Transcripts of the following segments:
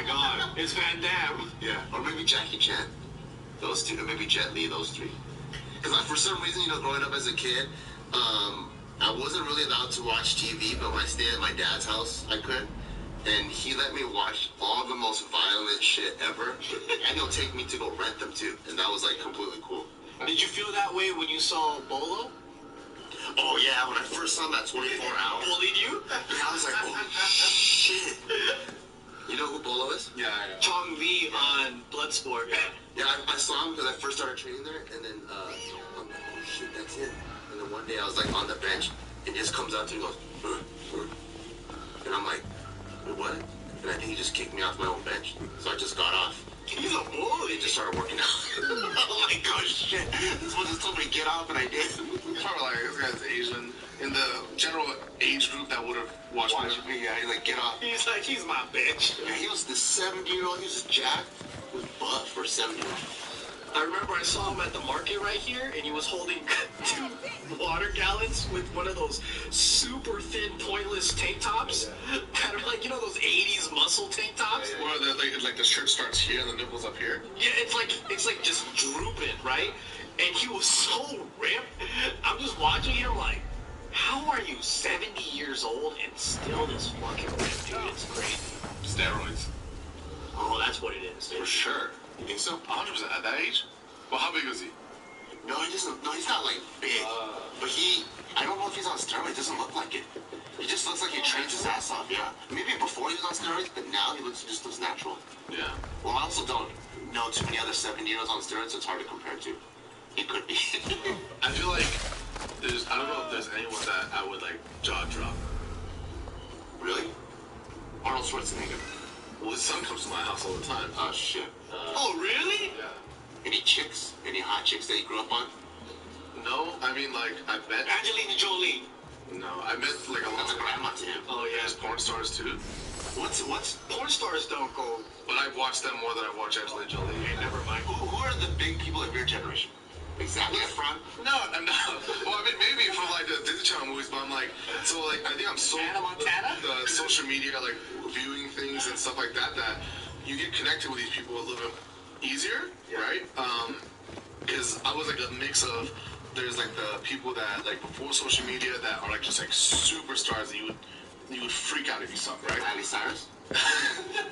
God, it's Van Damme. Yeah, or maybe Jackie Chan. Those two, or maybe Jet Li, those three. Because for some reason, growing up as a kid, I wasn't really allowed to watch TV, but when I stayed at my dad's house, I could. And he let me watch all the most violent shit ever. And he'll take me to go rent them too. And that was like completely cool. Did you feel that way when you saw Bolo? Oh yeah, when I first saw him at 24 hours. Bullied you? Yeah, I was like, oh shit. You know who Bolo is? Yeah, I know. Chong Li on Bloodsport. Yeah, I saw him because I first started training there, and then I'm like, oh shit, that's him. And then one day I was like on the bench, and he just comes out to me and goes, and I'm like, what? And I think he just kicked me off my own bench. So I just got off. He's a bully. He just started working out. I'm like, oh shit. This one just told me to get off, and I did. Probably like this guy's Asian. In the general age group that would have watched me, yeah, he's like, get off. He's like, he's my bitch. Yeah, he was the 70-year-old. He was jacked. He was buff for 70-year-old. I remember I saw him at the market right here, and he was holding 2 water gallons with one of those super thin, pointless tank tops. Kind of like, those 80s muscle tank tops. Where the shirt starts here and the nipples up here. Yeah, it's like just drooping, right? And he was so ripped. I'm just watching him like, how are you 70 years old and still this fucking ripped, dude? It's crazy. Steroids. Oh, that's what it is. For sure. You think so? 100% at that age? Well, how big is he? No, he doesn't. No, he's not like big. But I don't know if he's on steroids. It doesn't look like it. He just looks like he trains his ass off. Yeah. Maybe before he was on steroids, but now he just looks natural. Yeah. Well, I also don't know too many other 70-year-olds on steroids, so it's hard to compare to. He could be. I feel like I don't know if there's anyone that I would like jaw drop. Really? Arnold Schwarzenegger. Well, his son comes to my house all the time. Oh shit. Oh really? Yeah. Any chicks? Any hot chicks that you grew up on? No, I mean like I met Angelina Jolie. No, I met like a lot That's a of grandma to him. Oh yeah. there's porn stars too. What's Porn stars don't go. But I've watched them more than I've watched Angelina Jolie. Hey, never mind. who are the big people of your generation? Exactly. Efron? No, I'm not. Well, I mean, maybe from like the Disney Channel movies, but I'm like, so like, I think I'm so Hannah Montana? the social media, like viewing things and stuff like that, that you get connected with these people a little bit easier, right? Because I was like a mix of, there's like the people that like before social media that are like just like superstars that you would freak out if you saw, right? Miley Cyrus?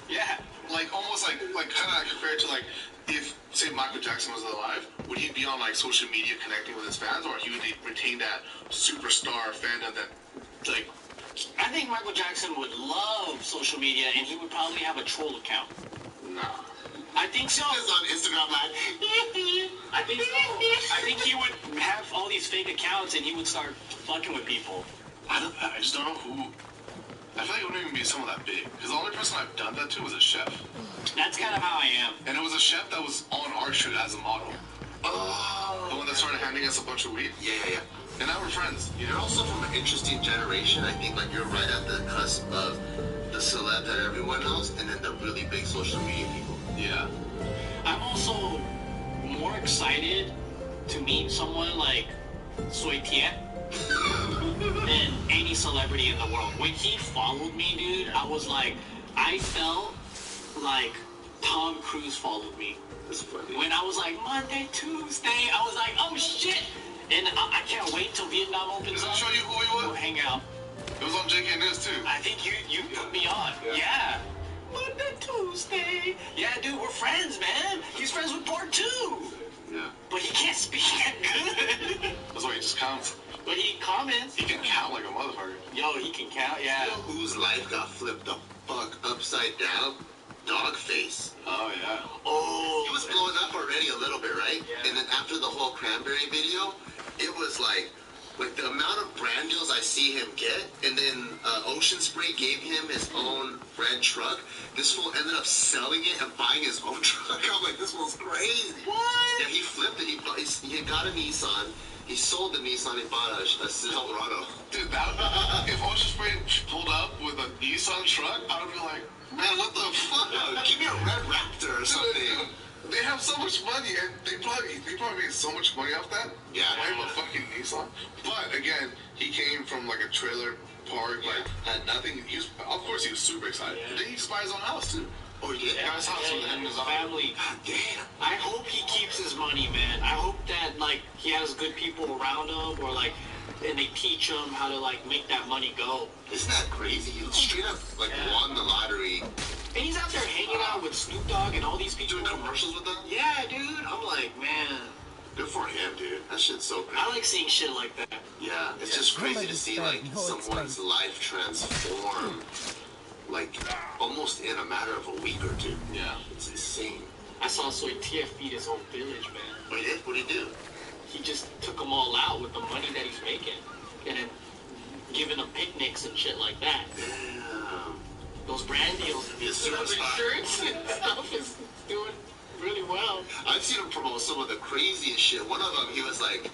Yeah, like almost like kind of compared to like if say Michael Jackson was alive, would he be on like social media connecting with his fans, or he would retain that superstar fandom that like? I think Michael Jackson would love social media, and he would probably have a troll account. Nah. I think so. He's on Instagram Live. I think so. I think he would have all these fake accounts, and he would start fucking with people. I just don't know who. I feel like it wouldn't even be someone that big, because the only person I've done that to was a chef. That's kind of how I am. And it was a chef that was on our shoot as a model. Oh. The one that started handing us a bunch of weed. Yeah. And now we're friends. You're also from an interesting generation. I think like you're right at the cusp of the celeb that everyone knows, and then the really big social media people. Yeah. I'm also more excited to meet someone like Soy Tie than any celebrity in the world. When he followed me, dude, I felt like Tom Cruise followed me. That's funny. When I was like, Monday, Tuesday, I was like, oh shit. And I can't wait till Vietnam opens Does up. it show you who he We'll was? hang out. It was on JK News too. I think you put me on. Yeah. Monday, Tuesday. Yeah, dude, we're friends, man. He's friends with Part 2. Yeah. But he can't speak that good. That's why he just counts. But he comments. He can count like a motherfucker. Yo, he can count, yeah. You know whose life got flipped the fuck upside down? Dogface. Oh yeah. Oh. He was blowing up already a little bit, right? Yeah. And then after the whole Cranberry video, it was like the amount of brand deals I see him get, and then Ocean Spray gave him his own red truck. This fool ended up selling it and buying his own truck. I'm like, this fool's crazy. What? Yeah, he flipped it. He got a Nissan. He sold the Nissan and bought a Silverado. Dude, if Ocean Spray pulled up with a Nissan truck, I would be like, man, what the fuck? Give me a red Raptor or something. Dude, they have so much money, and they probably made so much money off that. Yeah. I have a fucking Nissan. But again, he came from like a trailer park, like had nothing. Of course, he was super excited. Yeah. Then he just buy his own house too. Oh, he did? Yeah, his house with him and his family. God damn. I hope he keeps his money, man. I hope that, like, he has good people around him, or, like, and they teach him how to, like, make that money go. Isn't that crazy? He straight up, like, won the lottery. And he's out there hanging out with Snoop Dogg and all these people. Doing commercials with them? Yeah, dude. I'm like, man. Good for him, dude. That shit's so crazy. I like seeing shit like that. Yeah, it's just crazy to see, like, someone's life transform, like, almost in a matter of a week or two. Yeah. It's insane. I saw Soitia feed his whole village, man. What he did? What did he do? He just took them all out with the money that he's making. And then giving them picnics and shit like that. Damn. Those brand deals, Yes, those sir. insurance and stuff is doing really well. I've seen him promote some of the craziest shit. One of them, he was like,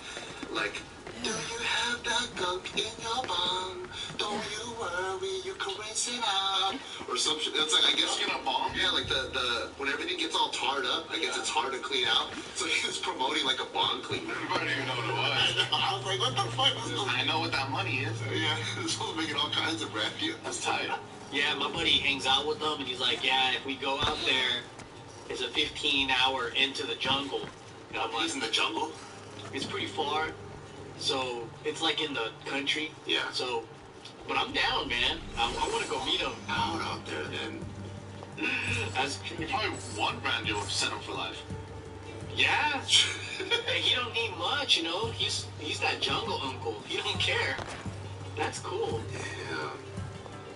do you have that gunk in your bum? Don't you worry, you can rinse it out. Or some shit. It's like, I guess, You know, bomb? yeah, like the when everything gets all tarred up, I guess it's hard to clean out. So he was promoting like a bond cleaner. Everybody didn't even know what it was. I was like, what the fuck is this? I know what that money is. Yeah, this was making all kinds of brand deals. That's tight. Yeah, my buddy hangs out with them, and he's like, yeah, if we go out there, it's a 15-hour into the jungle. And I'm like, He's in the jungle? it's pretty far, so it's like in the country. Yeah. So, but I'm down, man. I want to go meet him. Out there then. That's Probably one brand deal would set him for life. yeah. Hey, he don't need much, you know. He's that jungle uncle. He don't care. That's cool. Yeah.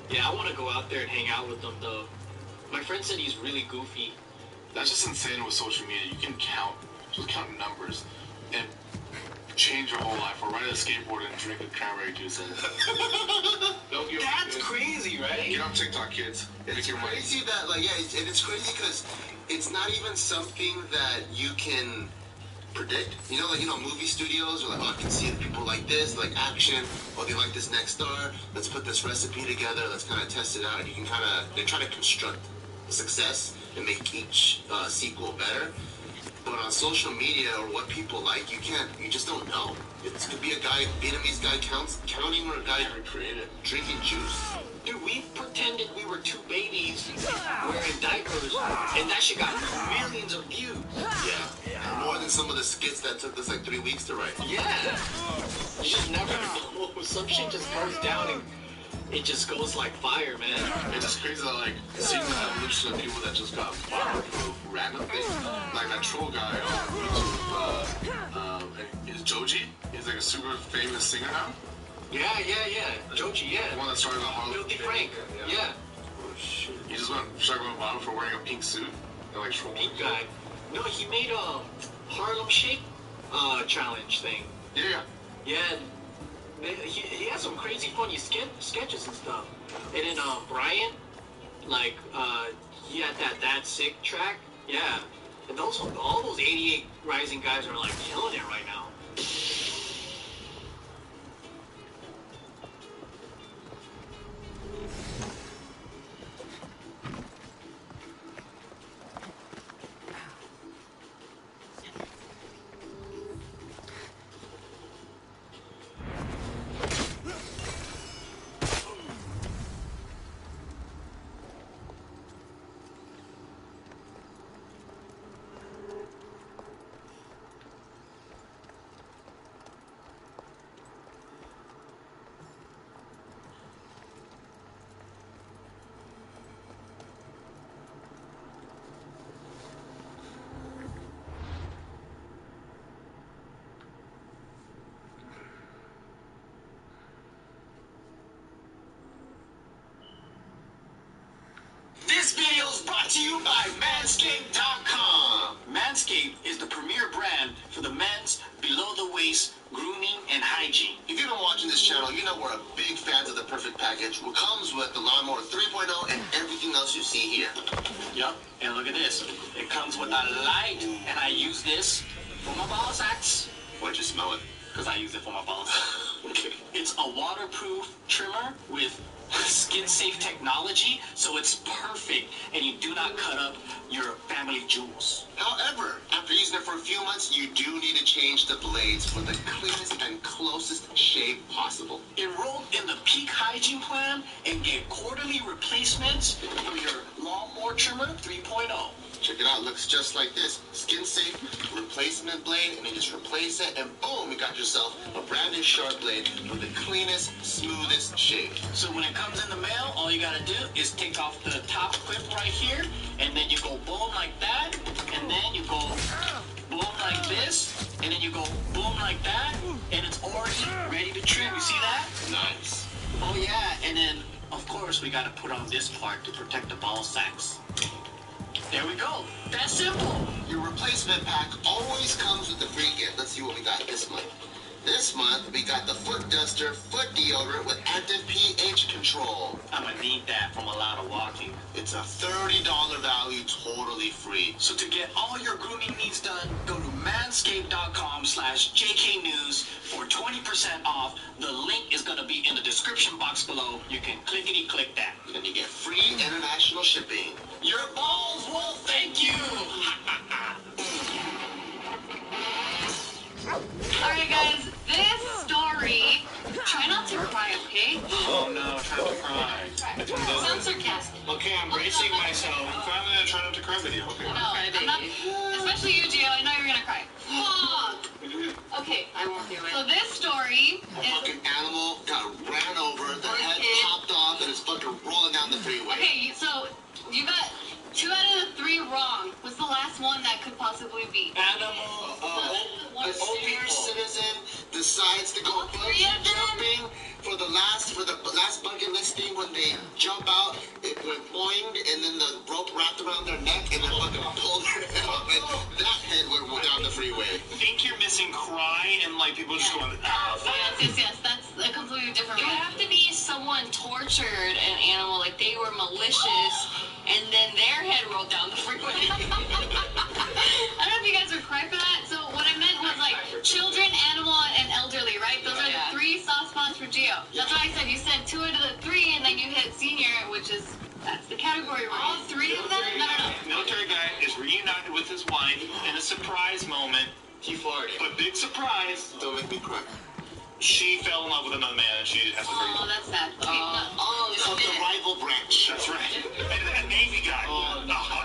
Yeah, I want to go out there and hang out with them, though. My friend said he's really goofy. That's just insane with social media. You can just count numbers and change your whole life. Or ride a skateboard and drink a cranberry juice. And don't give That's crazy, right? Get on TikTok, kids. It's Make your money. crazy that, like, yeah, and it's crazy because it's not even something that you can predict. You know, like, movie studios are like, oh, I can see the people like this, like action, oh, they like this next star, let's put this recipe together, let's kind of test it out. And you can they try to construct success and make each sequel better. But on social media or what people like, you just don't know. It could be a guy, Vietnamese guy counting, or a guy drinking juice. Dude, we pretended we were two babies wearing diapers, and that shit got millions of views. Yeah. More than some of the skits that took us like 3 weeks to write. Yeah. You just never know. Some shit just goes down and it just goes like fire, man. It's just crazy that, like, seeing the evolution of people that just got viral for random things. Like that troll guy on YouTube, is Joji. He's like a super famous singer now. Yeah. Joji, The yeah. one that started the Harlem. Filthy Frank, yeah. Oh, shit. He just struck on bottom for wearing a pink suit. And like troll. Pink guy. No, he made a Harlem Shake challenge thing. Yeah. Yeah. He has some crazy funny sketches and stuff. And then Brian, like, he had that sick track. Yeah. And all those 88 Rising guys are like killing it right now. This video is brought to you by Manscaped.com. Manscaped is the premier brand for the men's below-the-waist grooming and hygiene. If you've been watching this channel, you know we're big fans of the Perfect Package, which comes with the Lawnmower 3.0 and everything else you see here. Yup, and look at this. It comes with a light, and I use this for my ball sacks. Why'd you smell it? Because I use it for my balls. It's a waterproof trimmer with skin safe technology, so it's perfect and you do not cut up your family jewels. However, after using it for a few months, you do need to change the blades for the cleanest and closest shave possible. Enroll in the Peak Hygiene Plan and get quarterly replacements for your lawnmower trimmer 3.0. Check it out, looks just like this. Skin safe replacement blade, and you just replace it, and boom, you got yourself a brand new sharp blade with the cleanest, smoothest shave. So when it comes in the mail, all you gotta do is take off the top clip right here, and then you go boom like that, and then you go boom like this, and then you go boom like that, and it's already ready to trim. You see that? Nice. Oh yeah, and then of course we gotta put on this part to protect the ball sacks. There we go. That's simple. Your replacement pack always comes with a free gift. Let's see what we got this month. This month, we got the Foot Duster Foot Deodorant with active pH control. I'm gonna need that from a lot of walking. It's a $30 value, totally free. So to get all your grooming needs done, go to manscaped.com/JKNews for 20% off. The link is gonna be in the description box below. You can clickety-click that. And you get free international shipping. Your balls will thank you! Alright guys, this story, try not to cry, okay? Oh no, try not to cry. Sound sarcastic. Okay, I'm bracing myself. I'm finally gonna try not to cry with you. Okay. No, I'm not, especially you, Gio, I know you're gonna cry. Fuck! Okay, I won't do it. so this story A is... fucking animal got ran over, the head popped off, and it's fucking rolling down the freeway. Okay, so you got 2 out of the 3 wrong. What's the last one that could possibly be? Animal. An OP citizen decides to go All 3 bungee of them? jumping for the last bucket list thing. When they jump out, it went boing, and then the rope wrapped around their neck, and then fucking pulled their head up, and that head went down the freeway. Think you're missing cry and like people just going, ah, Yes, that's a completely different It would one. have to be someone tortured an animal, like they were malicious, and then their head rolled down the freeway. I don't know if you guys would cry for that. So what I meant was like children, animal, and elderly, right? Those are the 3 soft spots for Gio. That's why I said you said 2 out of the 3, and then you hit senior, which is that's the category. All 3 of them? No. Military guy is reunited with his wife in a surprise moment. He farted. But big surprise, Don't make me cry. she fell in love with another man and she has to break Oh, up. that's sad. Okay, no. Of the rival branch. That's right. And that Navy guy. Oh,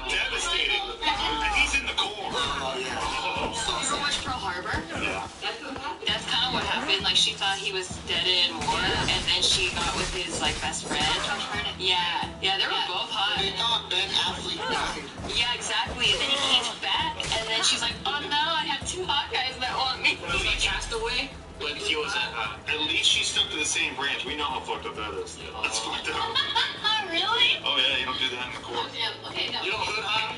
devastating. And he's in the Corps. You ever watch Pearl Harbor? Yeah. That's kind of what happened. Like she thought he was dead in war, and then she got with his like best friend. Yeah, they were both hot. They thought Ben Affleck died. Yeah, exactly. And then he came back, and then she's like, "Oh no, I have 2 hot guys that want me." Was he a castaway? But he wasn't. At least she stuck to the same branch. We know how fucked up that is. That's fucked up. Really? Oh yeah, you don't do that in the Corps. Okay, no. You don't hood hop?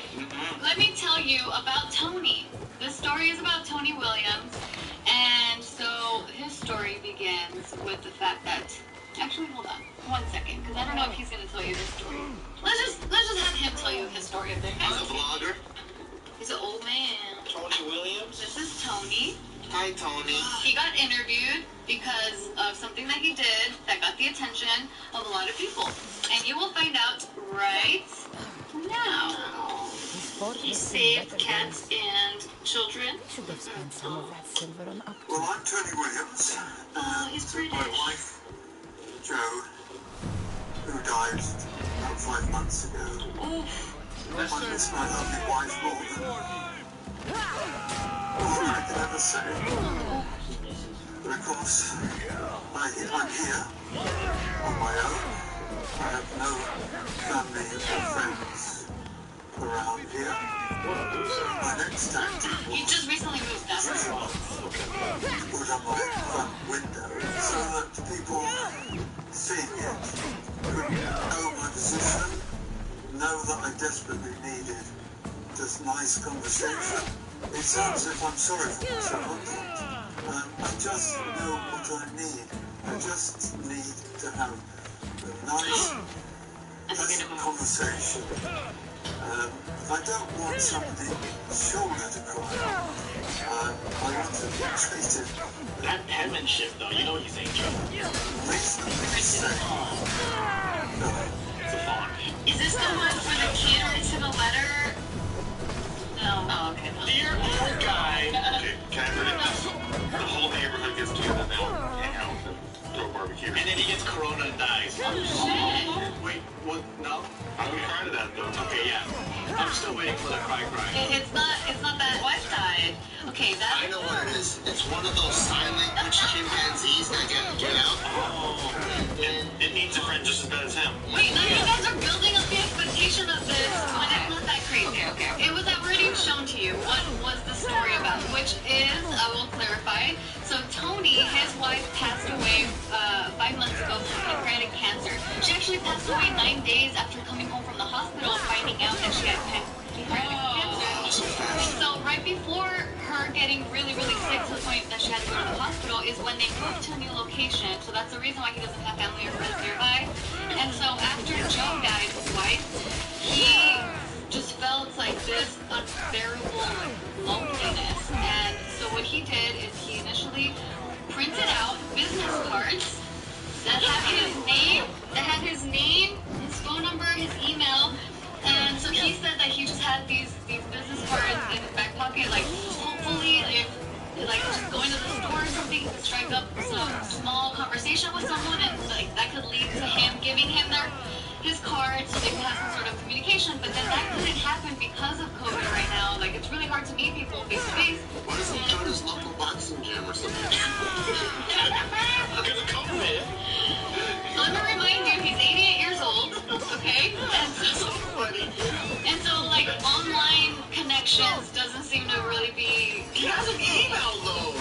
Let me tell you about Tony. This story is about Tony Williams, and so his story begins with the fact that. Actually, hold on, 1 second, because I don't know if he's gonna tell you this story. Let's just have him tell you his story. He's a vlogger. He's an old man. Tony Williams? This is Tony. Hi, Tony. He got interviewed because of something that he did that got the attention of a lot of people, and you will find out right now. He saved cats and children. Should have spent some of that silver on up. Well, I'm Tony Williams. Oh, he's British. My wife, Jo, who died about 5 months ago. Oof. I miss my lovely wife more than I can ever say. But of course, I'm here on my own. I have no family or friends around here. My next tactic He was just recently moved that. to put on my front window so that people seeing it could know my position, know that I desperately needed this nice conversation. It sounds as if I'm sorry for myself. I just know what I need. I just need to have a nice, pleasant conversation. I don't want somebody's shoulder to cry on. I want to be treated That penmanship, though, you know what he's saying, Joe. reasonably safe. No. It's a font. Is this the one for the kid writes him a letter? No. Oh, okay. No. Dear old guy. Okay, can I predict this? The whole neighborhood gets together now, hang out, and throw barbecues. And then he gets corona and dies. Oh, shit. Wait, what? No? I would cry to that though. Okay, yeah. I'm still waiting for the cry. It's not that wife died. Okay, I know what it is. It's one of those sign language chimpanzees that get out. Oh. It needs a friend just as bad as him. Wait, no, you guys are building up the expectation of this when it's not that crazy. Okay. It was already shown to you what was the story about, which is, I will clarify. So Tony, his wife, passed away 5 months ago from pancreatic cancer. She actually passed away 9 days after coming home from the hospital, finding out that she had pancreatic cancer. And so right before her getting really, really sick to the point that she had to go to the hospital is when they moved to a new location. So that's the reason why he doesn't have family or friends nearby. And so after Joe died, his wife, he just felt like this unbearable loneliness. And so what he did is he initially printed out business cards that had his name, his phone number, his email. And so he said that he just had these business cards in his back pocket, like hopefully if like just going to the store or something, strike up some small conversation with someone, and like that could lead to him giving him his card so they can have some sort of communication. But then that couldn't happen because of COVID right now. Like it's really hard to meet people face to face. Why doesn't he join his local boxing gym or something? Because of COVID. Let me remind you, he's 88 years old, okay? And so like online connections doesn't seem to really be. He has an email, though.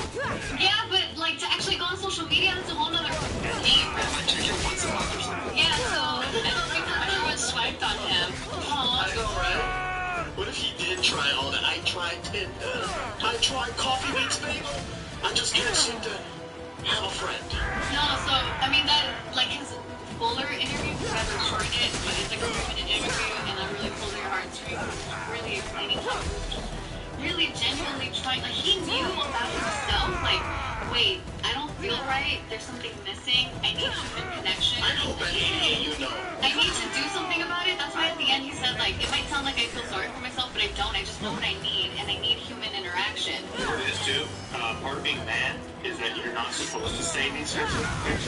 Yeah, but like to actually go on social media, that's a whole nother game. I check it once a month or something. Yeah, so I don't think that everyone swiped on him. I know, right? What if he did try all that? I tried Tinder. I tried Coffee Meets Bagel. I just can't seem to have a friend. No, so I mean that like his fuller interview, rather shorten it, but it's like a 2-minute interview, and that really pulls your heartstrings. Really explaining how really genuinely trying, like he knew about himself, like, wait, I don't feel right, there's something missing, I need human connection. I hope at 88 you know. I need to do something about it. That's why at the end he said, like, it might sound like I feel sorry for myself, but I don't. I just know what I need, and I need human interaction. You know what it is too? Part of being man is that you're not supposed to say these types of things,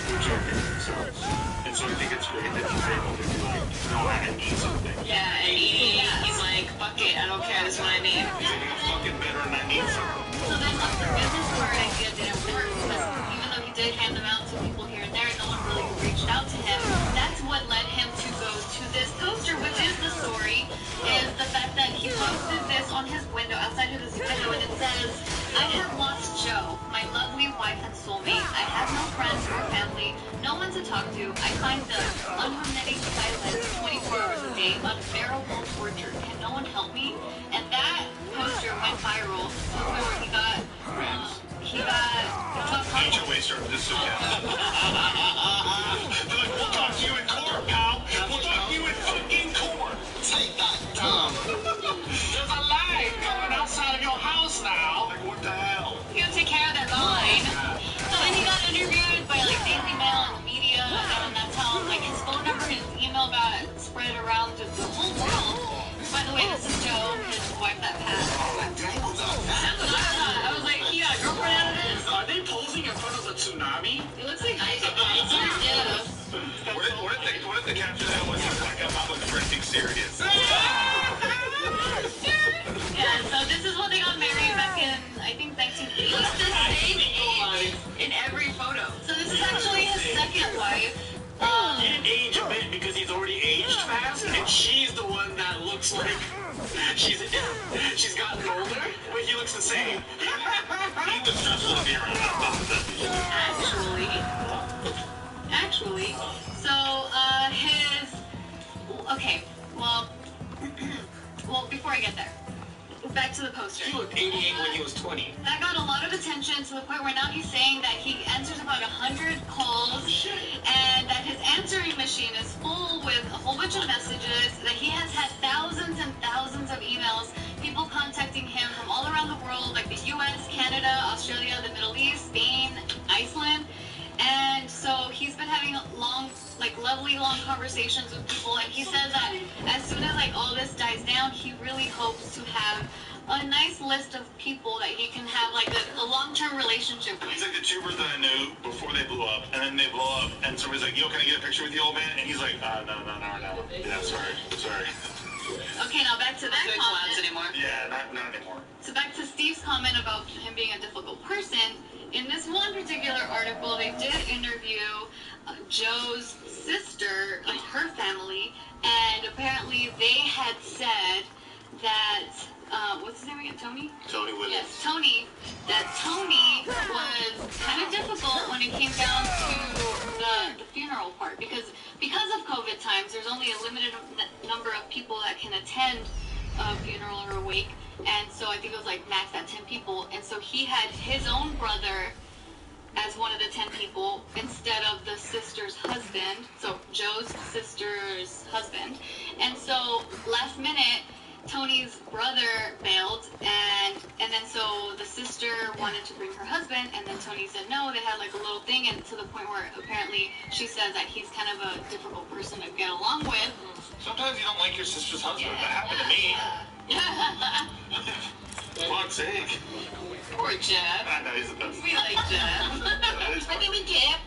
which are themselves. And so I think it's great that he's able to be like, no, I need something. Yeah, and he's like, fuck it, I don't care, this is what I need. He's like, I'm fucking better and I need something. So then the business card idea didn't work because even though he did hand them out to people here and there, no one really reached out to him. That's what led him to go to this poster, which is the story, is the fact that he posted this on his window, outside of his window, and it says, I have lost Joe, my lovely wife and soulmate. I have no friends or family, no one to talk to. I find the unremitting silence 24 hours a day unbearable torture. Can no one help me? And that poster went viral to the point where he got HOA started this account. They're like, we'll talk to you in court, pal. We'll talk to you in fucking court. Take that, Tom. There's a line coming outside of your house now. Like, what the hell? You gotta take care of that line. So then he got interviewed by like Daily Mail and the media, and that's how like his phone number and his email got spread around to the whole world. By the way, this is Joe, his wife that passed. That's what I thought. I was like, he got a girlfriend out of this? Are they posing in front of a tsunami? It looks like yeah. What if the caption that was like about like freaking serious? Yeah, so this is when they got married back in, I think, 1980. It's the same age in every photo. So this is actually his second wife. He didn't age a bit because he's already aged fast, and she's the one that looks like she's gotten older, but he looks the same. He's the stressful to be around. Actually, so okay, well, before I get there, back to the poster. He looked 88 when he was 20. That got a lot of attention to the point where now he's saying that he answers about 100 calls and that his answering machine is full with a whole bunch of messages, that he has had thousands long, like lovely long conversations with people, and he says that as soon as like all this dies down, he really hopes to have a nice list of people that he can have like a long-term relationship with. He's like the tubers that I knew before they blew up, and then they blow up, and somebody's like, yo, can I get a picture with you, old man? And he's like, no. Yeah, sorry. Okay, now back to that Not comment. anymore. Yeah, not anymore. So back to Steve's comment about him being a difficult person. In this one particular article, they did interview Joe's sister, like her family, and apparently they had said that, what's his name again, Tony? Tony Williams. Yes, Tony. That Tony was kind of difficult when it came down to the funeral part because of COVID times, there's only a limited number of people that can attend a funeral or a wake. And so I think it was like maxed at 10 people. And so he had his own brother as one of the 10 people instead of the sister's husband. So Joe's sister's husband. And so last minute, Tony's brother bailed, and then so the sister wanted to bring her husband, and then Tony said no. They had like a little thing, and to the point where apparently she says that he's kind of a difficult person to get along with. Sometimes you don't like your sister's husband. That happened to me. Fuck's sake. Poor Jeff. I know, he's the best. We like Jeff. I think we Jeff.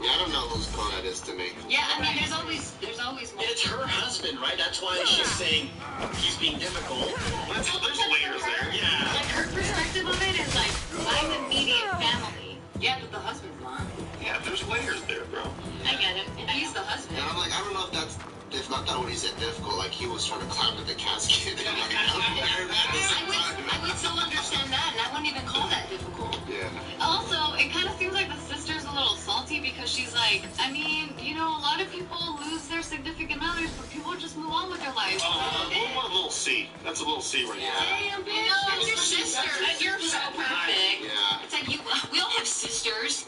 Yeah, I don't know whose call that is to me. Yeah, I mean, there's always more. It's her husband, right? That's why she's saying he's being difficult. There's layers there. Yeah. Like her perspective of it is like, I'm immediate family. Yeah, but the husband's not. Yeah, there's layers there, bro. I get it. And he's the husband. And I'm like, I don't know if not that when he said difficult, like he was trying to climb at the casket. And like, I would so understand that, and I wouldn't even call that difficult. yeah. Also, it kind of seems like the sister's a little salty because she's like, I mean, you know, a lot of people lose their significant others, but people just move on with their lives. What a little C. That's a little C right there. Damn, bitch, that's your sister. You're so perfect. Yeah. It's like we all have sisters.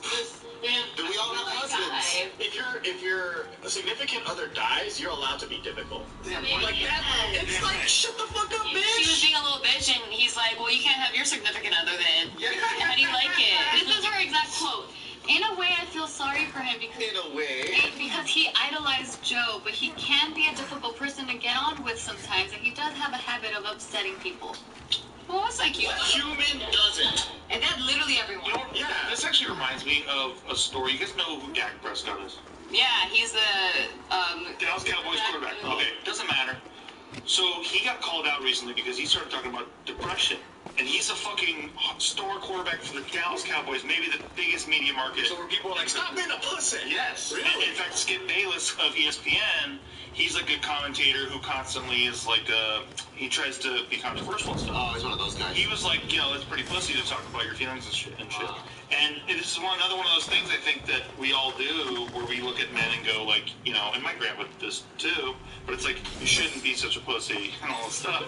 Do we all have husbands? If your significant other dies, you're allowed to be difficult. Like that. It's like, shut the fuck up, She was bitch. being a little bitch, and he's like, well, you can't have your significant other then. How do you like it? This is her exact quote. In a way, I feel sorry for him because he idolized Joe, but he can be a difficult person to get on with sometimes, and he does have a habit of upsetting people. Well, it's like you. Human doesn't. And that literally everyone. You know, yeah, this actually reminds me of a story. You guys know who Dak Prescott is? Yeah, he's the Dallas Cowboys quarterback. Okay, doesn't matter. So he got called out recently because he started talking about depression. And he's a fucking star quarterback for the Dallas Cowboys, maybe the biggest media market. So where people are like, stop being a pussy. Yes. Really? In fact, Skip Bayless of ESPN, he's like a commentator who constantly is like, he tries to be controversial and stuff. Oh, he's one of those guys. He was like, you know, it's pretty pussy to talk about your feelings and shit. And this is another one of those things I think that we all do where we look at men and go like, you know, and my grandpa did this too, but it's like, you shouldn't be such a pussy and all this stuff.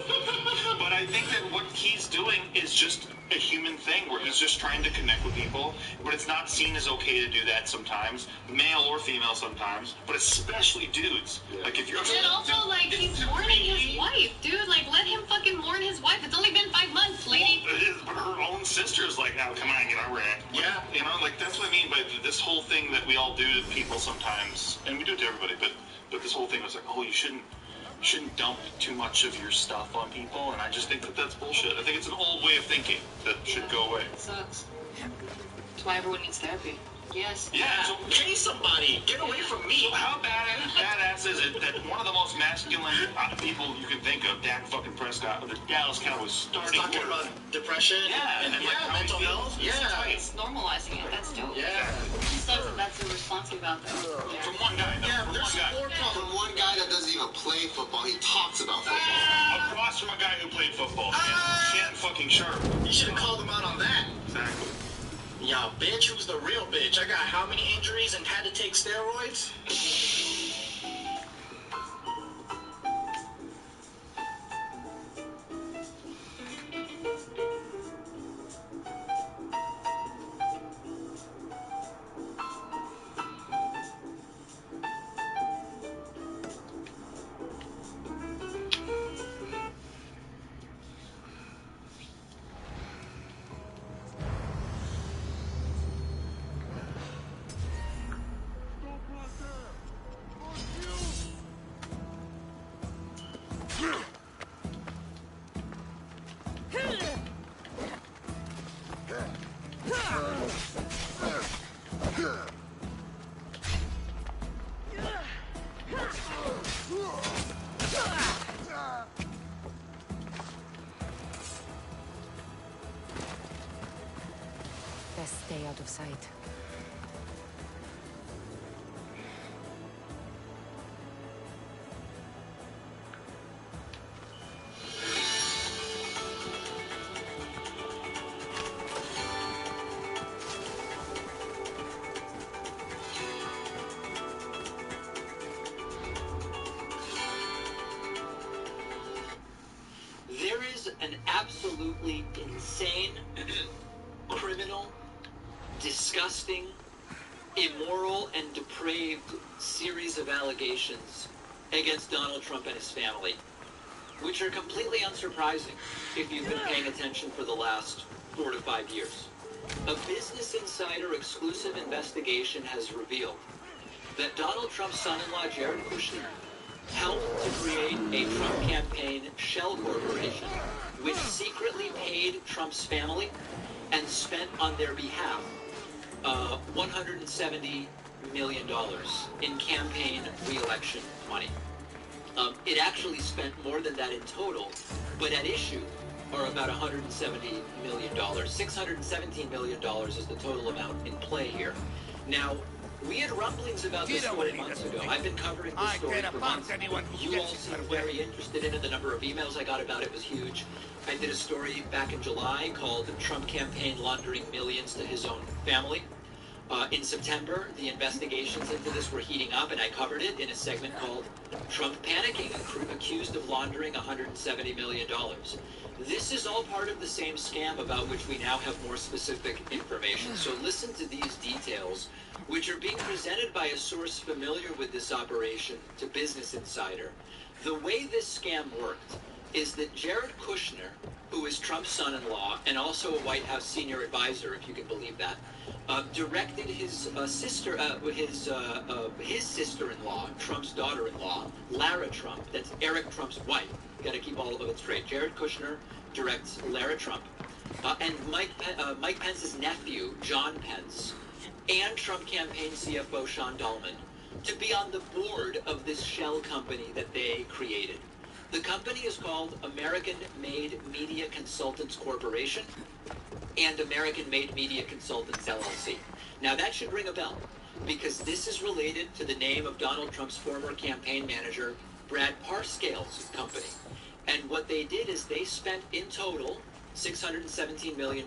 But I think that what he's doing is just a human thing where he's just trying to connect with people, but it's not seen as okay to do that sometimes, male or female sometimes, but especially dudes. Yeah. Like if you're And also, like, he's mourning his wife, dude. Like, let him fucking mourn his wife. It's only been 5 months, lady. But her own sister's like, now come on, get over it. Yeah. You know, like that's what I mean by this whole thing that we all do to people sometimes, and we do it to everybody. But this whole thing was like, oh, you shouldn't dump too much of your stuff on people, and I just think that that's bullshit. I think it's an old way of thinking that should go away. It sucks. That's why everyone needs therapy. Yes. Yeah. So, Pay somebody. Get away from me. so how badass is it that one of the most masculine people you can think of, Dak fucking Prescott of the Dallas Cowboys, starting Talking about depression Yeah, and and like how he mental feels. health. Yeah. It's normalizing it. That's dope. Yeah. It sucks that that's the response we got, though. from one guy. No, Yeah, from there's one guy. more problems. From one guy that doesn't even play football, he talks about football. Across from a guy who played football. Shannon fucking Sharp. You should have called him out on that. Exactly. Yeah, bitch, who's the real bitch? I got how many injuries and had to take steroids? Best stay out of sight. There is an absolutely insane, criminal, disgusting, immoral, and depraved series of allegations against Donald Trump and his family, which are completely unsurprising if you've been paying attention for the last 4 to 5 years. A Business Insider exclusive investigation has revealed that Donald Trump's son-in-law, Jared Kushner, helped to create a Trump campaign shell corporation, which secretly paid Trump's family and spent on their behalf $170 million in campaign re-election money. It actually spent more than that in total, but at issue are about $170 million. $617 million is the total amount in play here. Now, we had rumblings about this story months ago. I've been covering this story for months. You all seemed very interested in it. The number of emails I got about it was huge. I did a story back in July called Trump Campaign Laundering Millions to His Own Family. In September, the investigations into this were heating up, and I covered it in a segment called Trump Panicking, accused of laundering $170 million. This is all part of the same scam about which we now have more specific information. So listen to these details, which are being presented by a source familiar with this operation to Business Insider. The way this scam worked is that Jared Kushner, who is Trump's son-in-law and also a White House senior advisor, if you can believe that, directed his sister-in-law, Trump's daughter-in-law, Lara Trump, that's Eric Trump's wife. Got to keep all of it straight. Jared Kushner directs Lara Trump, and Mike Pence's nephew, John Pence, and Trump campaign CFO Sean Dahlman to be on the board of this shell company that they created. The company is called American Made Media Consultants Corporation and American Made Media Consultants LLC. Now that should ring a bell, because this is related to the name of Donald Trump's former campaign manager, Brad Parscale's company. And what they did is they spent in total $617 million.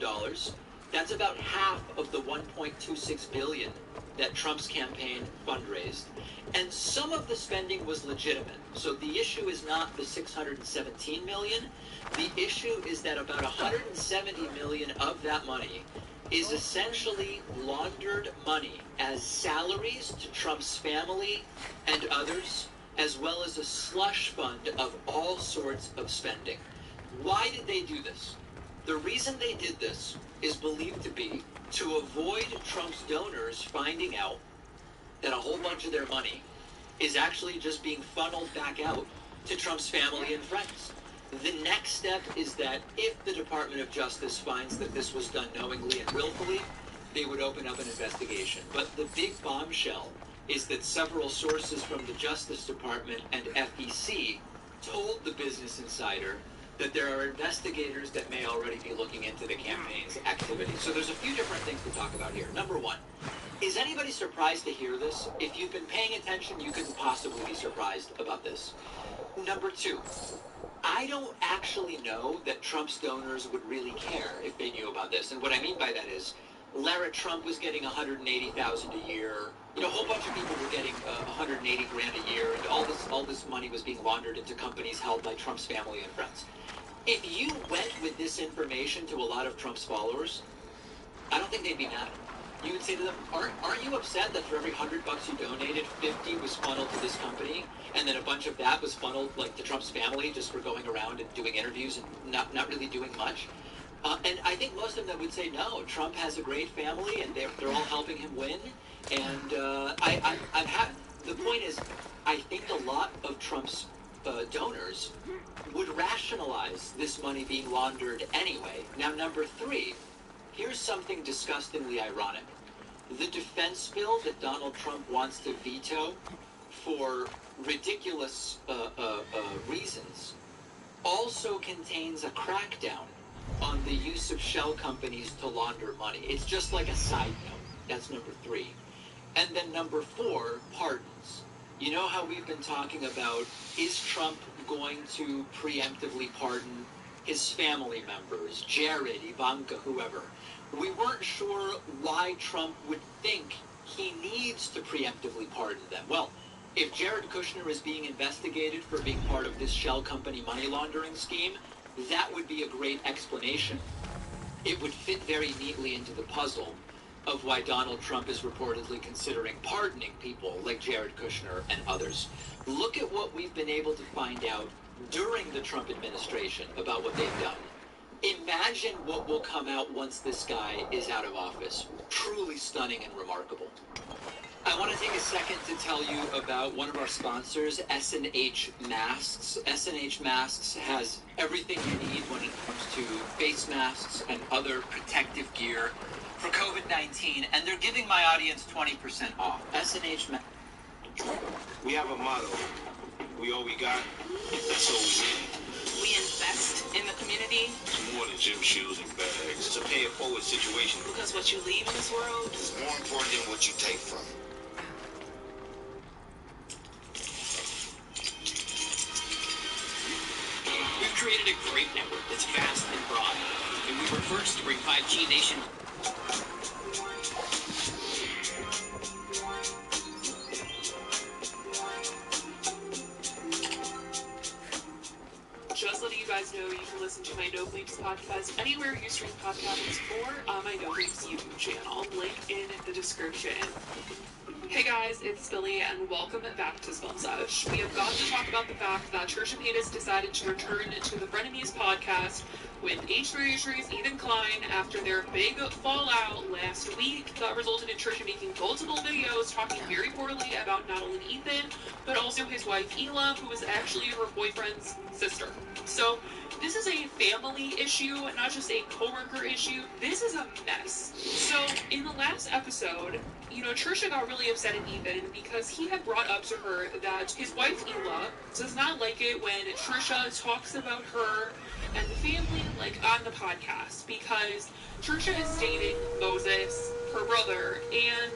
That's about half of the $1.26 billion that Trump's campaign fundraised. And some of the spending was legitimate. So the issue is not the $617 million. The issue is that about $170 million of that money is essentially laundered money as salaries to Trump's family and others, as well as a slush fund of all sorts of spending. Why did they do this? The reason they did this is believed to be to avoid Trump's donors finding out that a whole bunch of their money is actually just being funneled back out to Trump's family and friends. The next step is that if the Department of Justice finds that this was done knowingly and willfully, they would open up an investigation. But the big bombshell is that several sources from the Justice Department and FEC told the Business Insider that there are investigators that may already be looking into the campaign's activities. So there's a few different things to talk about here. Number one, is anybody surprised to hear this? If you've been paying attention, you couldn't possibly be surprised about this. Number two, I don't actually know that Trump's donors would really care if they knew about this. And what I mean by that is, Lara Trump was getting $180,000 a year. You know, a whole bunch of people were getting $180 grand a year, and all this money was being laundered into companies held by Trump's family and friends. If you went with this information to a lot of Trump's followers, I don't think they'd be mad. You would say to them, aren't you upset that for every $100 you donated, 50 was funneled to this company, and then a bunch of that was funneled like to Trump's family just for going around and doing interviews and not really doing much? And I think most of them would say, no, Trump has a great family, and they're all helping him win. And the point is, I think a lot of Trump's donors would rationalize this money being laundered anyway. Now, number three, here's something disgustingly ironic. The defense bill that Donald Trump wants to veto for ridiculous reasons also contains a crackdown on on the use of shell companies to launder money. It's just like a side note. That's number 3. And then number 4, pardons. You know how we've been talking about, is Trump going to preemptively pardon his family members, Jared, Ivanka, whoever? We weren't sure why Trump would think he needs to preemptively pardon them. Well, if Jared Kushner is being investigated for being part of this shell company money laundering scheme, that would be a great explanation. It would fit very neatly into the puzzle of why Donald Trump is reportedly considering pardoning people like Jared Kushner and others. Look at what we've been able to find out during the Trump administration about what they've done. Imagine what will come out once this guy is out of office. Truly stunning and remarkable. I want to take a second to tell you about one of our sponsors, S&H Masks. S&H Masks has everything you need when it comes to face masks and other protective gear for COVID-19, and they're giving my audience 20% off. S&H Masks. We have a motto. We all we got, that's all we need. We invest in the community. It's more than gym shoes and bags. It's a pay-it-forward situation. Because what you leave in this world It's more important than what you take from it. We've created a great network that's vast and broad, and we were first to bring 5G nation. Just letting you guys know, you can listen to my No Bleeps podcast anywhere you stream podcasts or on my No Bleeps YouTube channel. Link in the description. Hey guys, it's Billy, and welcome back to Spell Sesh. We have got to talk about the fact that Trisha Paytas decided to return to the Frenemies podcast with H3H3's Ethan Klein after their big fallout last week that resulted in Trisha making multiple videos talking very poorly about not only Ethan, but also his wife Hila, who is actually her boyfriend's sister. So this is a family issue, not just a coworker issue. This is a mess. So in the last episode, Trisha got really upset at Ethan because he had brought up to her that his wife Hila does not like it when Trisha talks about her and the family on the podcast, because Trisha is dating Moses, her brother, and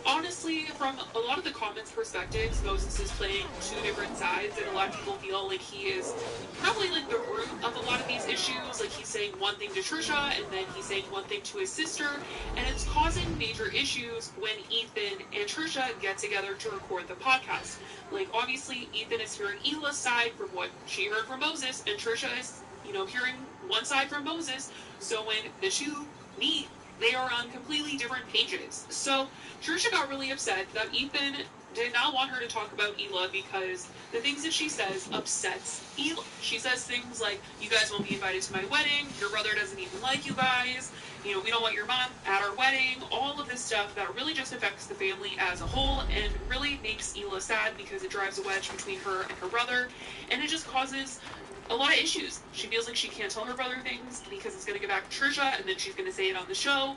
honestly, from a lot of the comments' perspectives, Moses is playing 2 different sides, and a lot of people feel like he is probably the root of a lot of these issues. He's saying one thing to Trisha, and then he's saying one thing to his sister, and it's causing major issues when Ethan and Trisha get together to record the podcast. Obviously, Ethan is hearing Hila's side from what she heard from Moses, and Trisha is, hearing one side from Moses. So when the 2 meet, they are on completely different pages. So Trisha got really upset that Ethan did not want her to talk about Hila because the things that she says upsets Hila. She says things like, you guys won't be invited to my wedding, your brother doesn't even like you guys, we don't want your mom at our wedding, all of this stuff that really just affects the family as a whole and really makes Hila sad because it drives a wedge between her and her brother, and it just causes a lot of issues. She feels like she can't tell her brother things because it's going to go back to Trisha, and then she's going to say it on the show,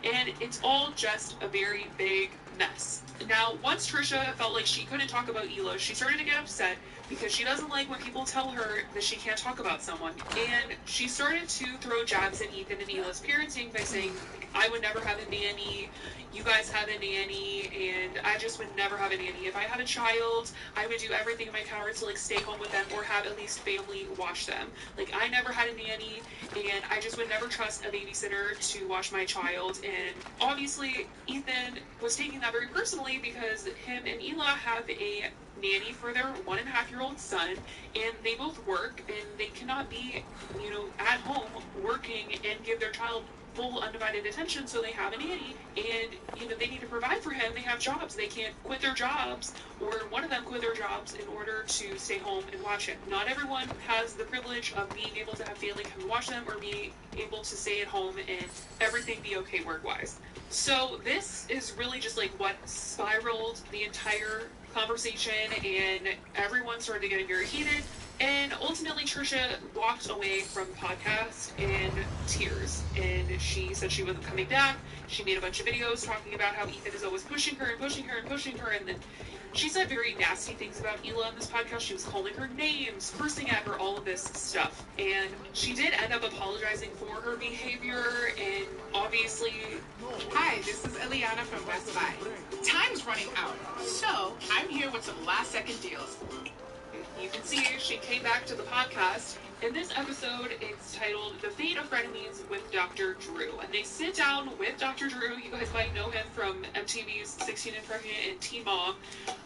and it's all just a very big mess. Now, once Trisha felt like she couldn't talk about Hila, she started to get upset because she doesn't like when people tell her that she can't talk about someone, and she started to throw jabs at Ethan and Hila's parenting by saying, I would never have a nanny, you guys have a nanny, and I just would never have a nanny. If I had a child, I would do everything in my power to stay home with them or have at least family watch them. I never had a nanny, and I just would never trust a babysitter to watch my child. And obviously Ethan was taking that very personally because him and Hila have a nanny for their 1.5-year-old son, and they both work, and they cannot be, at home working and give their child full undivided attention, so they have a nanny, and they need to provide for him. They have jobs. They can't quit their jobs, or one of them quit their jobs in order to stay home and watch him. Not everyone has the privilege of being able to have family come and watch them, or be able to stay at home and everything be okay work-wise. So this is really just what spiraled the entire conversation, and everyone started getting very heated. And ultimately, Trisha walked away from the podcast in tears, and she said she wasn't coming back. She made a bunch of videos talking about how Ethan is always pushing her and pushing her and pushing her, and then She said very nasty things about Hila in this podcast. She was calling her names, cursing at her, all of this stuff. And she did end up apologizing for her behavior, and obviously... Hi, this is Eliana from Best Buy. Time's running out, so I'm here with some last-second deals. You can see she came back to the podcast. In this episode, it's titled The Fate of Frenemies with Dr. Drew. And they sit down with Dr. Drew. You guys might know him from MTV's 16 and Pregnant and Teen Mom.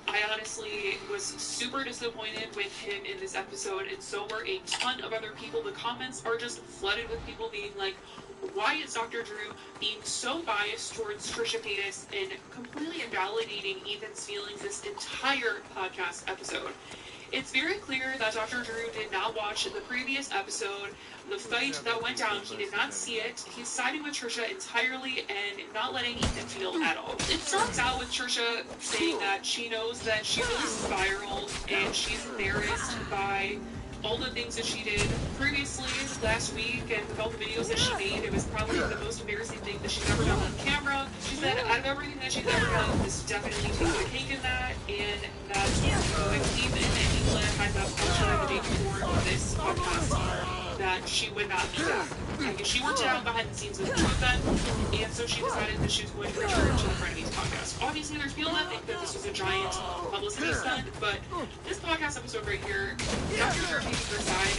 I honestly was super disappointed with him in this episode, and so were a ton of other people. The comments are just flooded with people being like, why is Dr. Drew being so biased towards Trisha Paytas and completely invalidating Ethan's feelings this entire podcast episode? It's very clear that Dr. Drew did not watch the previous episode, the fight that went down. He did not see it. He's siding with Trisha entirely and not letting Ethan feel at all. It starts out with Trisha saying that she knows that she really spiraled and she's embarrassed by all the things that she did previously last week, and with all the videos that she made, it was probably the most embarrassing thing that she's ever done on camera. She said out of everything that she's ever done, this definitely takes the cake in that, and that if Ethan and Hila had that culture the day before this podcast, that she would not be that. Like, she worked it out behind the scenes with the two of them, and so she decided that she was going to return to the Frenemies podcast. Obviously, there's people that think that this was a giant publicity stunt, but this podcast episode right here, Dr. Drew taking her side,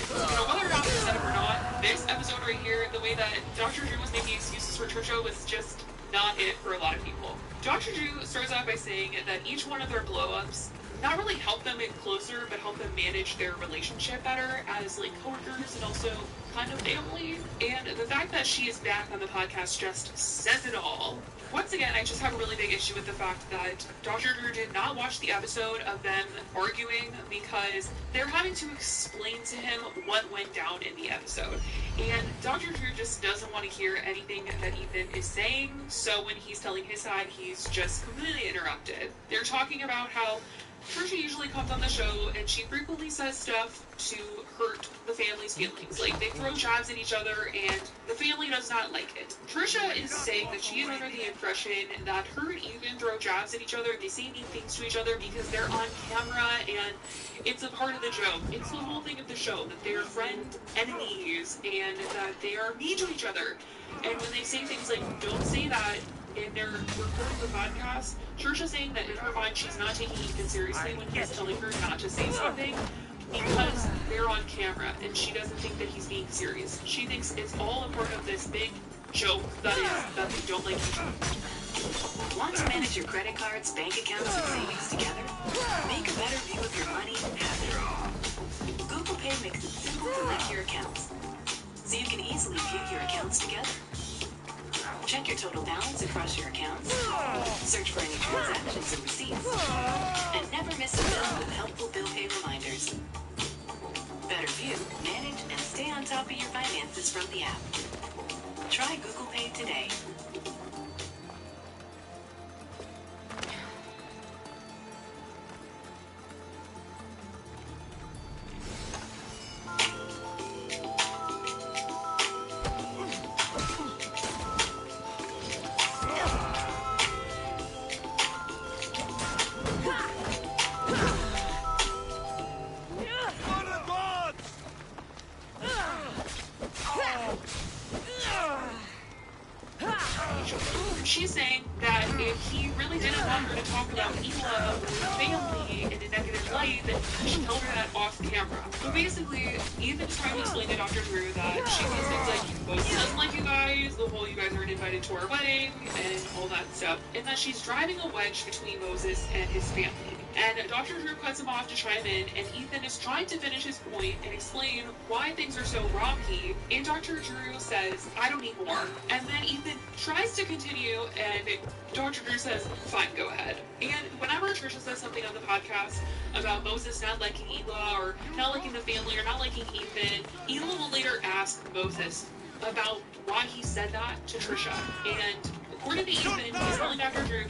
whether or not they said it or not, this episode right here, the way that Dr. Drew was making excuses for Trisha was just not it for a lot of people. Dr. Drew starts out by saying that each one of their blow-ups not really help them get closer, but help them manage their relationship better as like coworkers and also kind of family. And the fact that she is back on the podcast just says it all. Once again, I just have a really big issue with the fact that Dr. Drew did not watch the episode of them arguing because they're having to explain to him what went down in the episode. And Dr. Drew just doesn't want to hear anything that Ethan is saying, so when he's telling his side, he's just completely interrupted. They're talking about how Trisha usually comes on the show and she frequently says stuff to hurt the family's feelings. Like, they throw jabs at each other and the family does not like it. Trisha is saying that she is under the impression that her and Ethan throw jabs at each other. They say mean things to each other because they're on camera and it's a part of the joke. It's the whole thing of the show, that they're friend enemies and that they are mean to each other. And when they say things like, don't say that, and they're recording the podcast, Trisha saying that in her mind she's not taking Ethan seriously when he's telling her not to say something because they're on camera and she doesn't think that he's being serious. She thinks it's all a part of this big joke that is that they don't like each other. Want to manage your credit cards, bank accounts, and savings together? Make a better view of your money habit. Google Pay makes it simple to link your accounts, so you can easily view your accounts together. Check your total balance across your accounts, search for any transactions and receipts, and never miss a bill with helpful bill pay reminders. Better view, manage, and stay on top of your finances from the app. Try Google Pay today. She's saying that if he really didn't want her to talk about Hila or her family in a negative light, then he should tell her that off camera. But basically, Ethan's trying to explain to Dr. Drew that she says things like, Moses doesn't like you guys, the whole you guys aren't invited to our wedding, and all that stuff, and that she's driving a wedge between Moses and his family. And Dr. Drew cuts him off to chime in, and Ethan is trying to finish his point and explain why things are so rocky. And Dr. Drew says, I don't need more. And then Ethan tries to continue, and Dr. Drew says, fine, go ahead. And whenever Trisha says something on the podcast about Moses not liking Hila, or not liking the family, or not liking Ethan, Hila will later ask Moses about why he said that to Trisha. And according to Ethan, he's telling Dr. Drew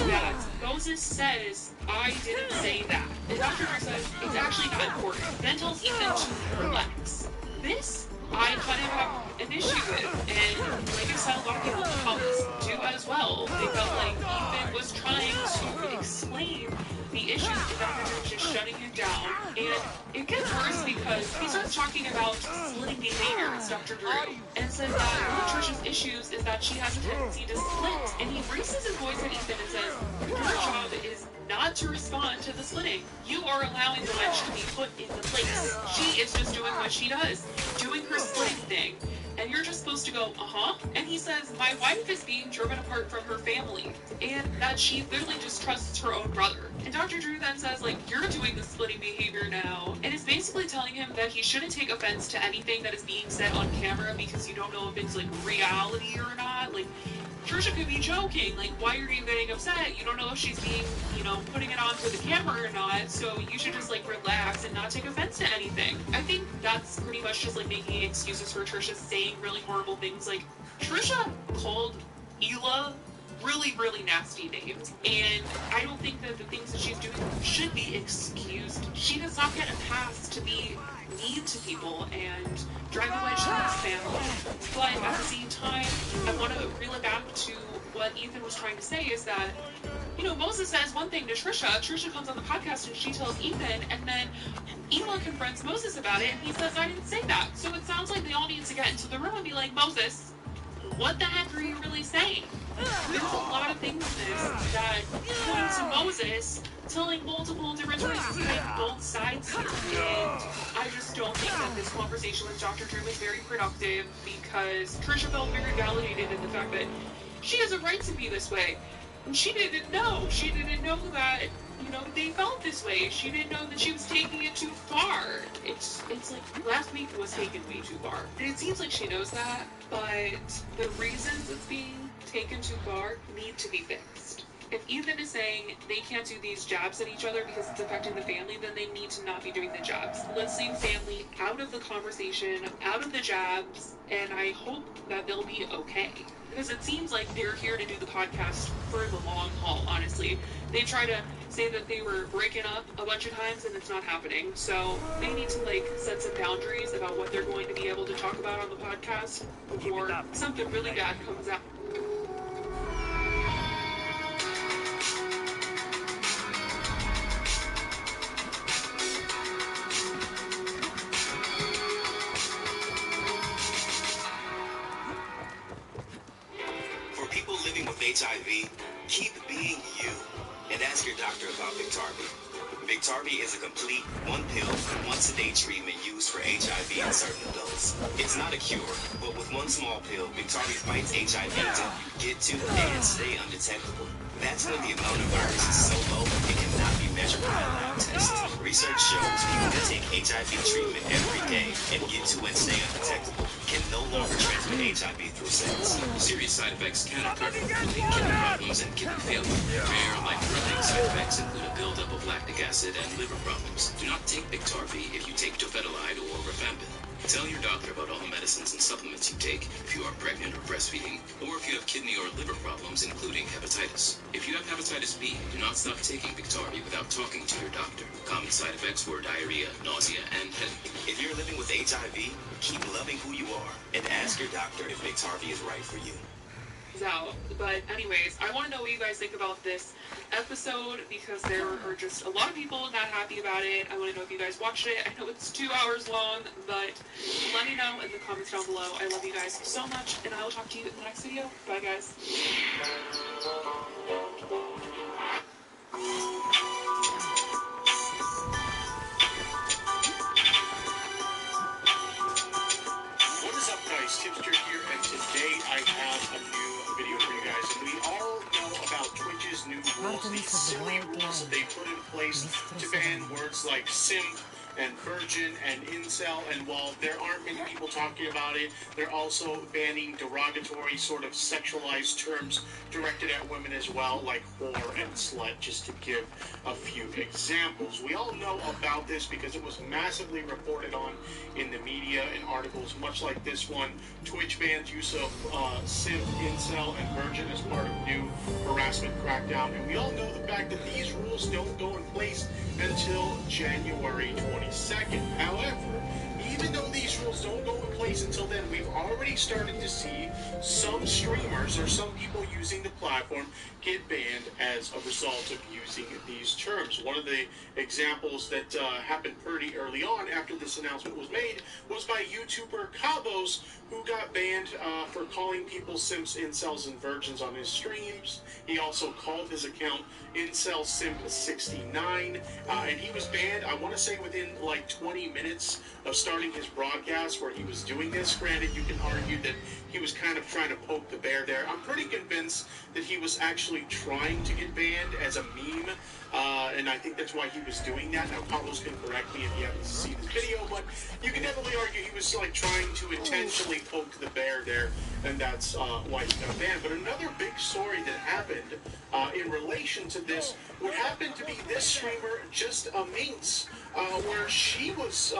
that Moses says, I didn't say that. And Dr. Drew says, it's actually not important. Then tells Ethan to relax. This, I kind of have an issue with. And like I said, a lot of people in the comments do as well. They felt like Ethan was trying to explain the issue down, and it gets worse because he starts talking about splitting behaviors, Dr. Drew, and says that one of Trisha's issues is that she has a tendency to split, and he raises his voice at Ethan and says, your job is not to respond to the splitting. You are allowing the wedge to be put into place. She is just doing what she does, doing her splitting thing. And you're just supposed to go, uh-huh. And he says, my wife is being driven apart from her family, and that she literally distrusts her own brother. And Dr. Drew then says, like, you're doing the splitting behavior now, and is basically telling him that he shouldn't take offense to anything that is being said on camera because you don't know if it's, like, reality or not. Like, Trisha could be joking. Like, why are you getting upset? You don't know if she's being, putting it on for the camera or not, so you should just, like, relax and not take offense to anything. I think that's pretty much just, like, making excuses for Trisha saying really horrible things. Like, Trisha called Hila really, really nasty names, and I don't think that the things that she's doing should be excused. She does not get a pass to be mean to people and drive a wedge through his family. But at the same time, I want to reel it back to what Ethan was trying to say, is that, Moses says one thing to Trisha. Trisha comes on the podcast and she tells Ethan, and then Hila confronts Moses about it, and he says, I didn't say that. So it sounds like they all need to get into the room and be like, Moses, what the heck are you really saying? There's a lot of things in this that point to Moses telling multiple different stories, like both sides here. And I just don't think that this conversation with Dr. Drew was very productive, because Trisha felt very validated in the fact that she has a right to be this way. And she didn't know. She didn't know that, they felt this way. She didn't know that she was taking it too far. It's like last week was taken way too far. And it seems like she knows that, but the reasons it's being taken too far need to be fixed. If Ethan is saying they can't do these jabs at each other because it's affecting the family, then they need to not be doing the jabs. Let's leave family out of the conversation, out of the jabs, and I hope that they'll be okay. Because it seems like they're here to do the podcast for the long haul, honestly. They try to say that they were breaking up a bunch of times, and it's not happening. So they need to, set some boundaries about what they're going to be able to talk about on the podcast before something really bad comes out. For people living with HIV, keep being you and ask your doctor about Biktarvy. Biktarvy is a complete one-pill, once-a-day treatment used for HIV in certain adults. It's not a cure, but with one small pill, Biktarvy fights HIV to get to and stay undetectable. That's when the amount of virus is so low it cannot be measured by a lab test. Research shows people that take HIV treatment every day and get to and stay undetectable can no longer transmit HIV through sex. Serious side effects can occur, including kidney problems and kidney failure. Rare, life-threatening side effects include a buildup of lactic acid and liver problems. Do not take Biktarvy if you take dofetilide or rifampin. Tell your doctor about all the medicines and supplements you take if you are pregnant or breastfeeding, or if you have kidney or liver problems, including hepatitis. If you have hepatitis B, do not stop taking Biktarvy without talking to your doctor. Common side effects were diarrhea, nausea, and headache. If you're living with HIV, keep loving who you are and ask your doctor if Biktarvy is right for you. Out. But anyways, I want to know what you guys think about this episode, because there are just a lot of people not happy about it. I want to know if you guys watched it. I know it's 2 hours long, but let me know in the comments down below. I love you guys so much, and I will talk to you in the next video. Bye, guys. What is up, guys? Tipster here, and today I have a new video for you guys. And we all know about Twitch's new rules, these silly rules that they put in place to ban words like simp and virgin and incel, and while there aren't many people talking about it, they're also banning derogatory sort of sexualized terms directed at women as well, like whore and slut, just to give a few examples. We all know about this because it was massively reported on in the media in articles much like this one. Twitch bans use of simp, incel, and virgin as part of new harassment crackdown, and we all know the fact that these rules don't go in place until January 22nd. However, even though these rules don't go in place release. Until then, we've already started to see some streamers or some people using the platform get banned as a result of using these terms. One of the examples that happened pretty early on after this announcement was made was by YouTuber Cabos, who got banned for calling people simps, incels, and virgins on his streams. He also called his account Incel Simp 69, and he was banned, I want to say, within like 20 minutes of starting his broadcast where he was doing this. Granted, you can argue that he was kind of trying to poke the bear there. I'm pretty convinced that he was actually trying to get banned as a meme, and I think that's why he was doing that. Now, Carlos can correct me if you happen to see this video, but you can definitely argue he was like trying to intentionally poke the bear there, and that's why he got banned. But another big story that happened in relation to this would happen to be this streamer, Just a Minx, where she was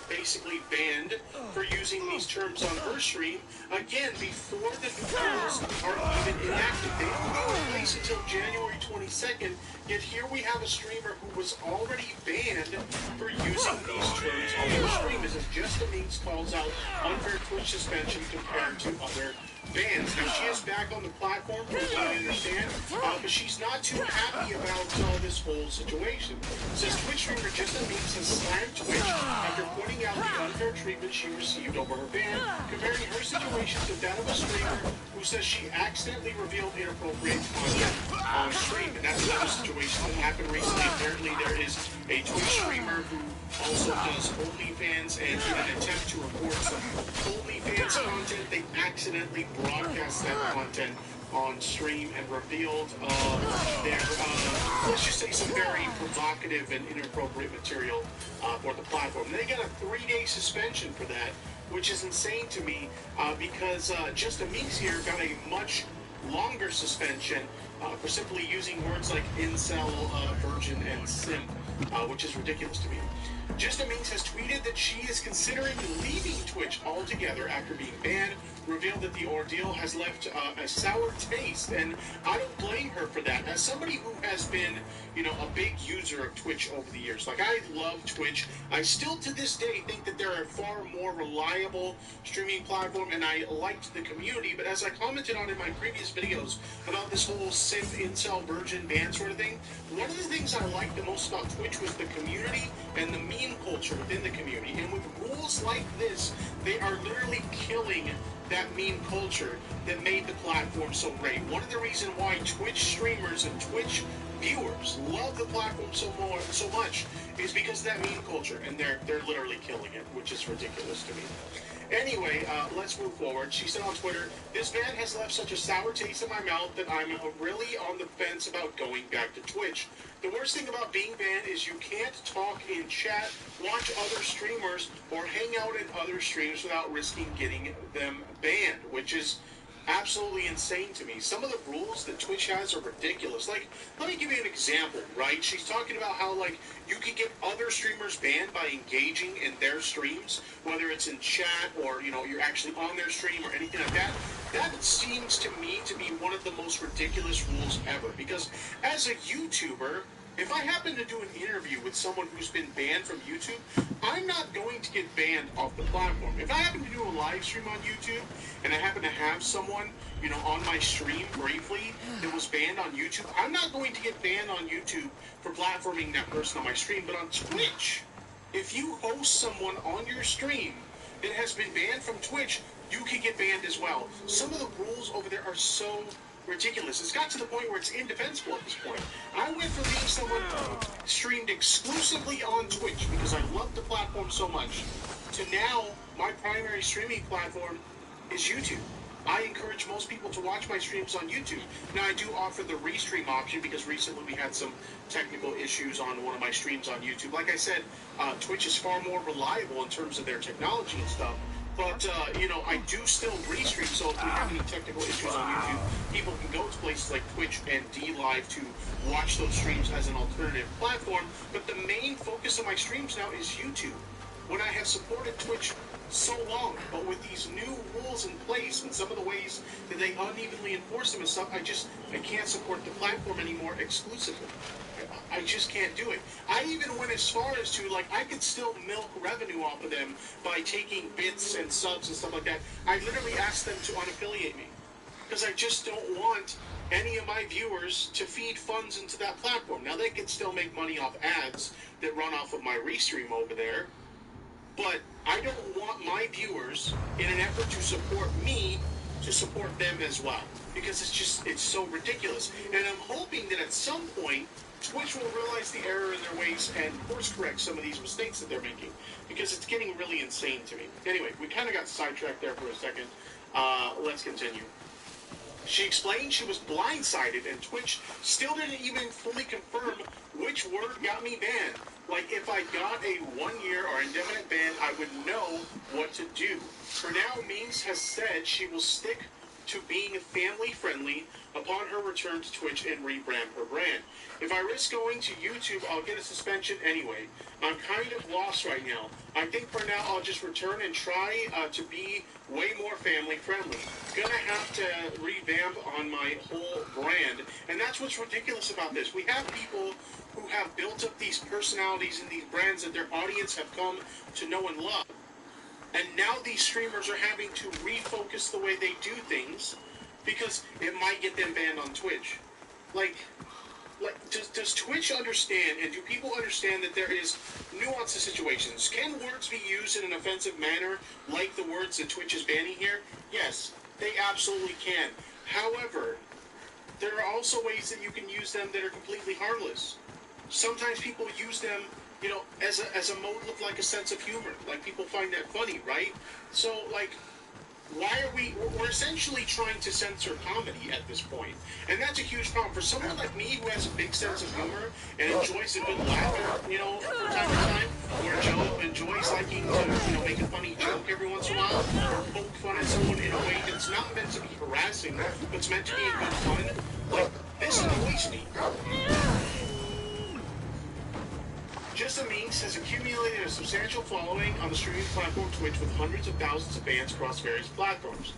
basically banned for using these terms on her stream, again, before the new rules are even enacted. They don't go in place until January 22nd, yet here we have a streamer who was already banned for using these terms on her stream. This is Just a Minx calls out unfair Twitch suspension compared to other bans. Now, she is back on the platform, from what I understand, but she's not too happy about this whole situation. It says Twitch streamer Just a Minx has slammed Twitch after pointing out the unfair treatment she received over her ban, comparing her situation to that of a streamer who says she accidentally revealed inappropriate content on stream. And that's another situation that happened recently. Apparently, there is a Twitch streamer who also does OnlyFans, and in an attempt to report some OnlyFans content, they accidentally broadcast that content on stream and revealed their, let's just say, some very provocative and inappropriate material for the platform. And they got a 3-day suspension for that, which is insane to me because Just a Minx here got a much longer suspension for simply using words like incel, virgin, and simp, which is ridiculous to me. Just a Minx has tweeted that she is considering leaving Twitch altogether after being banned, revealed that the ordeal has left a sour taste, and I don't blame her for that. As somebody who has been, you know, a big user of Twitch over the years, like, I love Twitch. I still, to this day, think that they're a far more reliable streaming platform, and I liked the community, but as I commented on in my previous videos about this whole simp, incel, virgin ban sort of thing, one of the things I liked the most about Twitch was the community and the meme culture within the community. And with rules like this, they are literally killing that meme culture that made the platform so great. One of the reasons why Twitch streamers and Twitch viewers love the platform so much is because of that meme culture, and they're literally killing it, which is ridiculous to me. Anyway, let's move forward. She said on Twitter, "This ban has left such a sour taste in my mouth that I'm really on the fence about going back to Twitch. The worst thing about being banned is you can't talk in chat, watch other streamers, or hang out in other streams without risking getting them banned," which is absolutely insane to me. Some of the rules that Twitch has are ridiculous. Like, let me give you an example, right? She's talking about how, like, you can get other streamers banned by engaging in their streams, whether it's in chat or, you know, you're actually on their stream or anything like that. That seems to me to be one of the most ridiculous rules ever, because as a YouTuber, if I happen to do an interview with someone who's been banned from YouTube, I'm not going to get banned off the platform. If I happen to do a live stream on YouTube and I happen to have someone, you know, on my stream briefly that was banned on YouTube, I'm not going to get banned on YouTube for platforming that person on my stream. But on Twitch, if you host someone on your stream that has been banned from Twitch, you can get banned as well. Some of the rules over there are so ridiculous. It's got to the point where it's indefensible at this point. I went from being someone who streamed exclusively on Twitch because I love the platform so much, to now my primary streaming platform is YouTube. I encourage most people to watch my streams on YouTube. Now, I do offer the restream option because recently we had some technical issues on one of my streams on YouTube. Like I said, Twitch is far more reliable in terms of their technology and stuff. But, you know, I do still restream, so if we have any technical issues on YouTube, people can go to places like Twitch and DLive to watch those streams as an alternative platform. But the main focus of my streams now is YouTube. When I have supported Twitch so long. But with these new rules in place and some of the ways that they unevenly enforce them and stuff, I can't support the platform anymore exclusively. I just can't do it. I even went as far as to, like, I could still milk revenue off of them by taking bits and subs and stuff like that. I literally asked them to unaffiliate me because I just don't want any of my viewers to feed funds into that platform. Now, they can still make money off ads that run off of my restream over there, but I don't want my viewers, in an effort to support me, to support them as well, because it's so ridiculous. And I'm hoping that at some point, Twitch will realize the error in their ways and course correct some of these mistakes that they're making, because it's getting really insane to me. Anyway, we kind of got sidetracked there for a second. Let's continue. She explained she was blindsided and Twitch still didn't even fully confirm which word got me banned. Like, if I got a 1-year or indefinite ban, I would know what to do. For now, Memes has said she will stick to being family-friendly upon her return to Twitch and rebrand her brand. If I risk going to YouTube, I'll get a suspension anyway. I'm kind of lost right now. I think for now I'll just return and try to be way more family-friendly. Gonna have to revamp on my whole brand. And that's what's ridiculous about this. We have people who have built up these personalities and these brands that their audience have come to know and love. And now these streamers are having to refocus the way they do things because it might get them banned on Twitch. Like does Twitch understand, and do people understand that there is nuance to situations? Can words be used in an offensive manner, like the words that Twitch is banning here? Yes, they absolutely can. However, there are also ways that you can use them that are completely harmless. Sometimes people use them, you know, as a mode of, like, a sense of humor. Like, people find that funny, right? So, like, why are we're essentially trying to censor comedy at this point. And that's a huge problem. For someone like me who has a big sense of humor and enjoys a good laugh, you know, from time to time, or Joe enjoys liking to, you know, make a funny joke every once in a while, or poke fun at someone in a way that's not meant to be harassing, but it's meant to be in good fun, like, this annoys me. Just a Minx has accumulated a substantial following on the streaming platform Twitch with hundreds of thousands of fans across various platforms.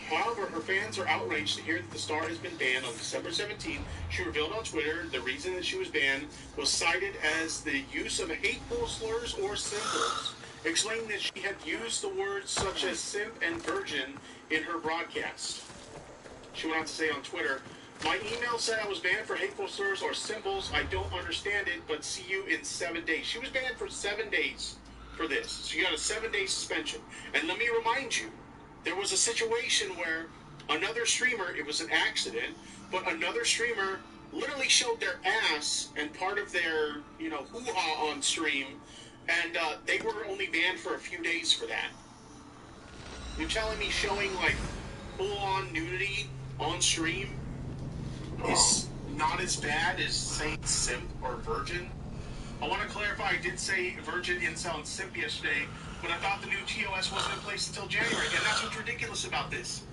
However, her fans are outraged to hear that the star has been banned on December 17th. She revealed on Twitter the reason that she was banned was cited as the use of hateful slurs or symbols, explaining that she had used the words such as simp and virgin in her broadcast. She went on to say on Twitter, "My email said I was banned for hateful slurs or symbols. I don't understand it, but see you in 7 days." She was banned for 7 days for this. She got a 7-day suspension. And let me remind you, there was a situation where another streamer, it was an accident, but another streamer literally showed their ass and part of their, you know, hoo-ha on stream, and they were only banned for a few days for that. You're telling me showing, like, full-on nudity on stream is not as bad as saying simp or virgin? I want to clarify, I did say virgin, incel, and simp yesterday, but I thought the new TOS wasn't in place until January, and that's what's ridiculous about this.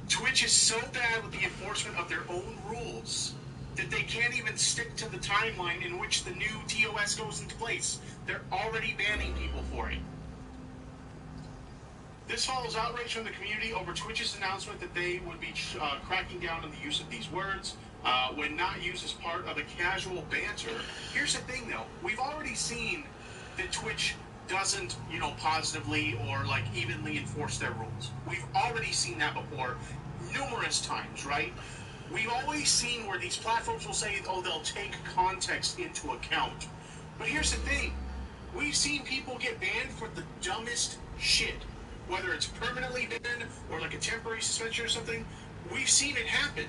Twitch is so bad with the enforcement of their own rules that they can't even stick to the timeline in which the new TOS goes into place. They're already banning people for it. This follows outrage from the community over Twitch's announcement that they would be cracking down on the use of these words when not used as part of a casual banter. Here's the thing, though. We've already seen that Twitch doesn't, you know, positively or, like, evenly enforce their rules. We've already seen that before numerous times, right? We've always seen where these platforms will say, oh, they'll take context into account. But here's the thing. We've seen people get banned for the dumbest shit. Whether it's permanently banned or like a temporary suspension or something, we've seen it happen.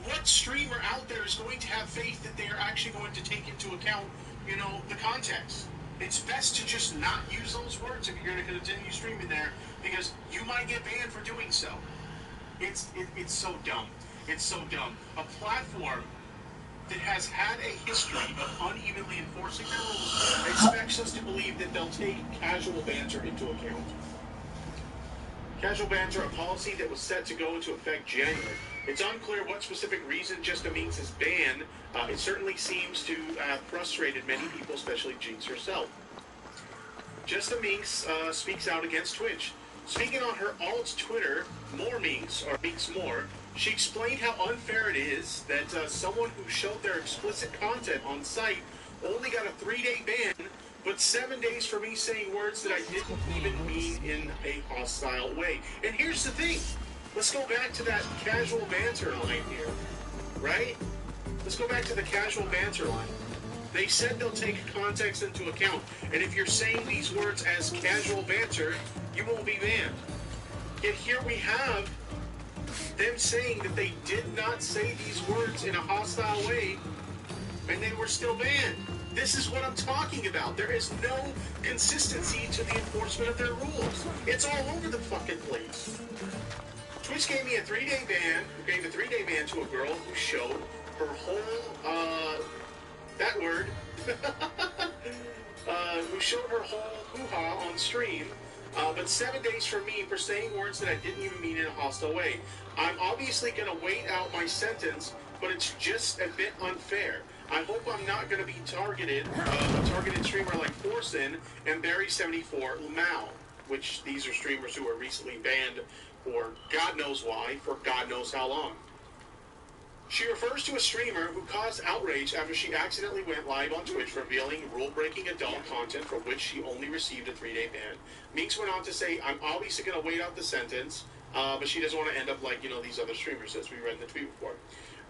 What streamer out there is going to have faith that they are actually going to take into account, you know, the context? It's best to just not use those words if you're going to continue streaming there, because you might get banned for doing so. It's so dumb. It's so dumb. A platform that has had a history of unevenly enforcing their rules expects us to believe that they'll take casual banter into account. Casual banter, a policy that was set to go into effect January. It's unclear what specific reason Just a Minx is banned. It certainly seems to have frustrated many people, especially Jinx herself. Just the Minx speaks out against Twitch. Speaking on her alt Twitter, More Minx, or Minx More, she explained how unfair it is that someone who showed their explicit content on site only got a 3-day ban, but 7 days for me saying words that I didn't even mean in a hostile way. And here's the thing. Let's go back to that casual banter line here, right? Let's go back to the casual banter line. They said they'll take context into account, and if you're saying these words as casual banter, you won't be banned. Yet here we have them saying that they did not say these words in a hostile way, and they were still banned. This is what I'm talking about. There is no consistency to the enforcement of their rules. It's all over the fucking place. Twitch gave me a 3-day ban, gave a 3-day ban to a girl who showed her whole, that word, who showed her whole hoo-ha on stream, but 7 days for me for saying words that I didn't even mean in a hostile way. I'm obviously going to wait out my sentence, but it's just a bit unfair. I hope I'm not going to be targeted, a targeted streamer like Forsen and Barry74 Mao, which these are streamers who were recently banned for God knows why, for God knows how long. She refers to a streamer who caused outrage after she accidentally went live on Twitch revealing rule-breaking adult content for which she only received a 3-day ban. Minx went on to say, I'm obviously going to wait out the sentence, but she doesn't want to end up like, these other streamers, as we read in the tweet before.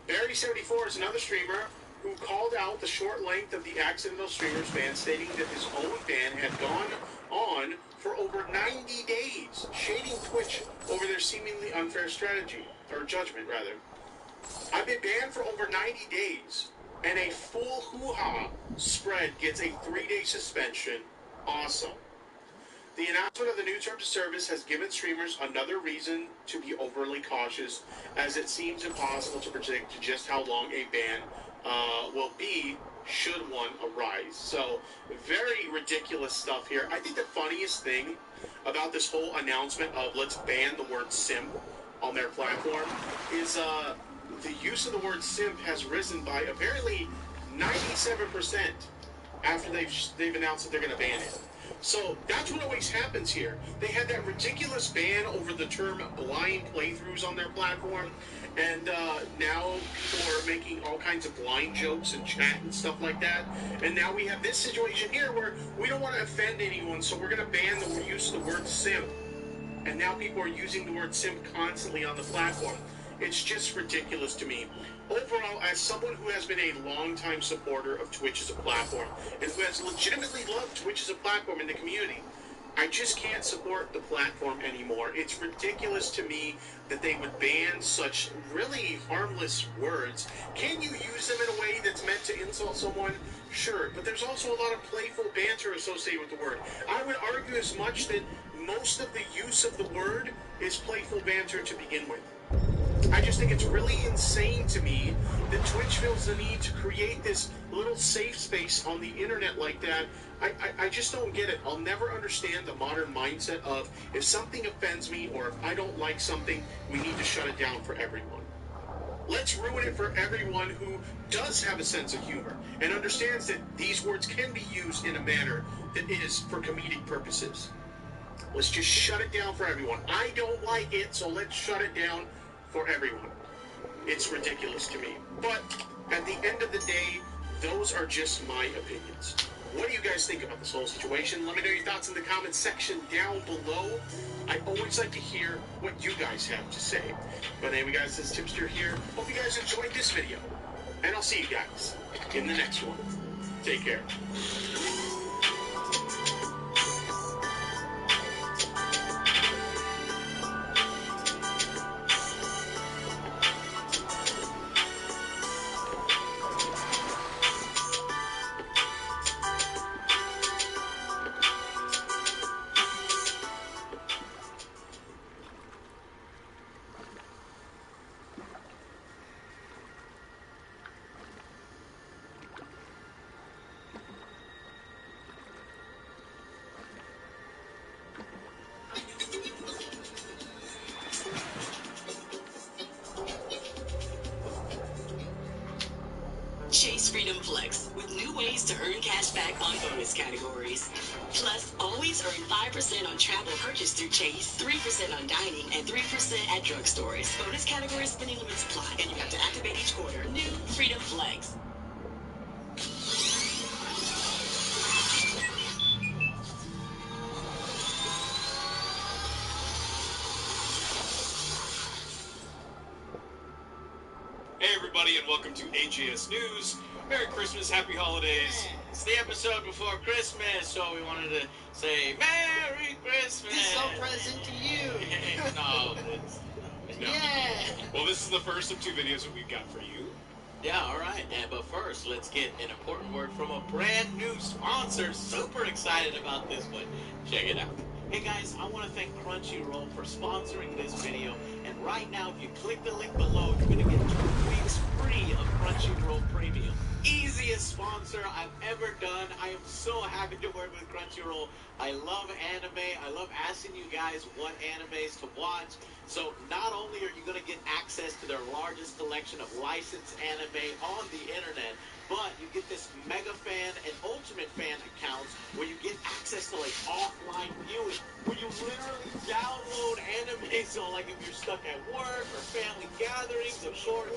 Barry74 is another streamer who called out the short length of the accidental streamer's ban, stating that his own ban had gone on for over 90 days, shading Twitch over their seemingly unfair strategy, or judgment, rather. I've been banned for over 90 days, and a full hoo-ha spread gets a 3-day suspension. Awesome. The announcement of the new terms of service has given streamers another reason to be overly cautious, as it seems impossible to predict just how long a ban will be should one arise. So, very ridiculous stuff here. I think the funniest thing about this whole announcement of let's ban the word simp on their platform is the use of the word simp has risen by apparently 97% after they've announced that they're going to ban it. So that's what always happens here. They had that ridiculous ban over the term blind playthroughs on their platform, and now people are making all kinds of blind jokes and chat and stuff like that. And now we have this situation here where we don't want to offend anyone, so we're going to ban the use of the word simp. And now people are using the word simp constantly on the platform. It's just ridiculous to me. Overall, as someone who has been a longtime supporter of Twitch as a platform, and who has legitimately loved Twitch as a platform in the community, I just can't support the platform anymore. It's ridiculous to me that they would ban such really harmless words. Can you use them in a way that's meant to insult someone? Sure, but there's also a lot of playful banter associated with the word. I would argue as much that most of the use of the word is playful banter to begin with. I just think it's really insane to me that Twitch feels the need to create this little safe space on the internet like that. I just don't get it. I'll never understand the modern mindset of if something offends me or if I don't like something, we need to shut it down for everyone. Let's ruin it for everyone who does have a sense of humor and understands that these words can be used in a manner that is for comedic purposes. Let's just shut it down for everyone. I don't like it, so let's shut it down for everyone. It's ridiculous to me. But at the end of the day, those are just my opinions. What do you guys think about this whole situation? Let me know your thoughts in the comments section down below. I always like to hear what you guys have to say. But anyway, guys, this is Tipster here. Hope you guys enjoyed this video. And I'll see you guys in the next one. Take care. Chase Freedom Flex with new ways to earn cash back on bonus categories. Plus, all always earn 5% on travel purchased through Chase, 3% on dining, and 3% at drugstores. Bonus category spending limits apply, and you have to activate each quarter. New Freedom Flex. Hey everybody, and welcome to AJS News. Merry Christmas, Happy Holidays. It's the episode before Christmas, so we wanted to say Merry Christmas. This is our present to you. No. Yeah. Well, this is the first of 2 videos that we've got for you. Yeah, all right. But first, let's get an important word from a brand new sponsor. Super excited about this one. Check it out. Hey guys, I want to thank Crunchyroll for sponsoring this video. And right now, if you click the link below, you're going to get 2 weeks free of Crunchyroll Premium. Easiest sponsor I've ever done. I am so happy to work with Crunchyroll. I love anime. I love asking you guys what animes to watch. So not only are you going to get access to their largest collection of licensed anime on the internet, but you get this Mega Fan and Ultimate Fan accounts where you get access to like offline viewing, where you literally download anime. So like if you're stuck at work or family gatherings, of course,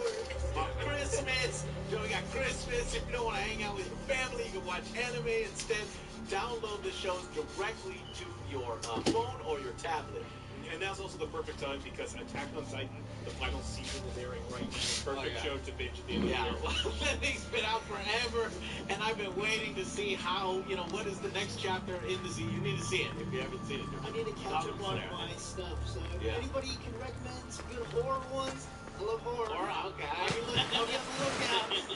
on Christmas, you know, we got Christmas. If you don't want to hang out with your family, you can watch anime instead. Download the shows directly to your phone or your tablet. And now's also the perfect time because Attack on Titan, the final season is airing right now. Perfect show to binge at the end of the year. Well, that thing's been out forever, and I've been waiting to see how, you know, what is the next chapter in the season. You need to see it if you haven't seen it. I need to catch up on my stuff, so if anybody can recommend some good horror ones, I love horror. Okay. I'll be on the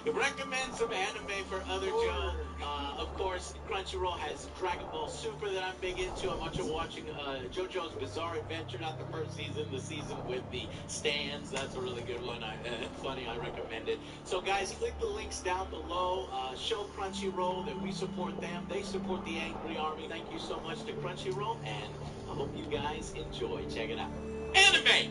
lookout. Recommend some anime for other Joe. Of course, Crunchyroll has Dragon Ball Super that I'm big into. I'm also watching JoJo's Bizarre Adventure, not the first season, the season with the stands. That's a really good one. Funny, I recommend it. So guys, click the links down below. Show Crunchyroll that we support them. They support the Angry Army. Thank you so much to Crunchyroll, and I hope you guys enjoy. Check it out. Anime!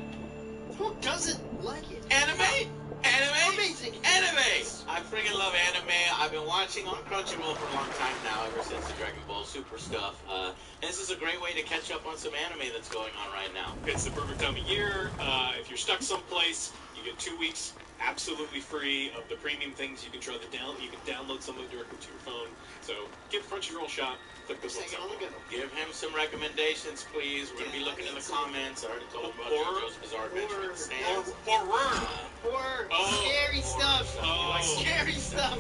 Who doesn't like it? Anime? Anime? Amazing. Anime! I freaking love anime. I've been watching on Crunchyroll for a long time now, ever since the Dragon Ball Super stuff. And this is a great way to catch up on some anime that's going on right now. It's the perfect time of year. If you're stuck someplace, you get 2 weeks absolutely free of the premium things. You can try you can download some of it directly to your phone. So give Crunchyroll a shot. Click those links out. Give him some recommendations, please. We're going to be looking in the comments. I already told him about JoJo's Bizarre Adventure and stands. Horror. Scary stuff. Scary stuff.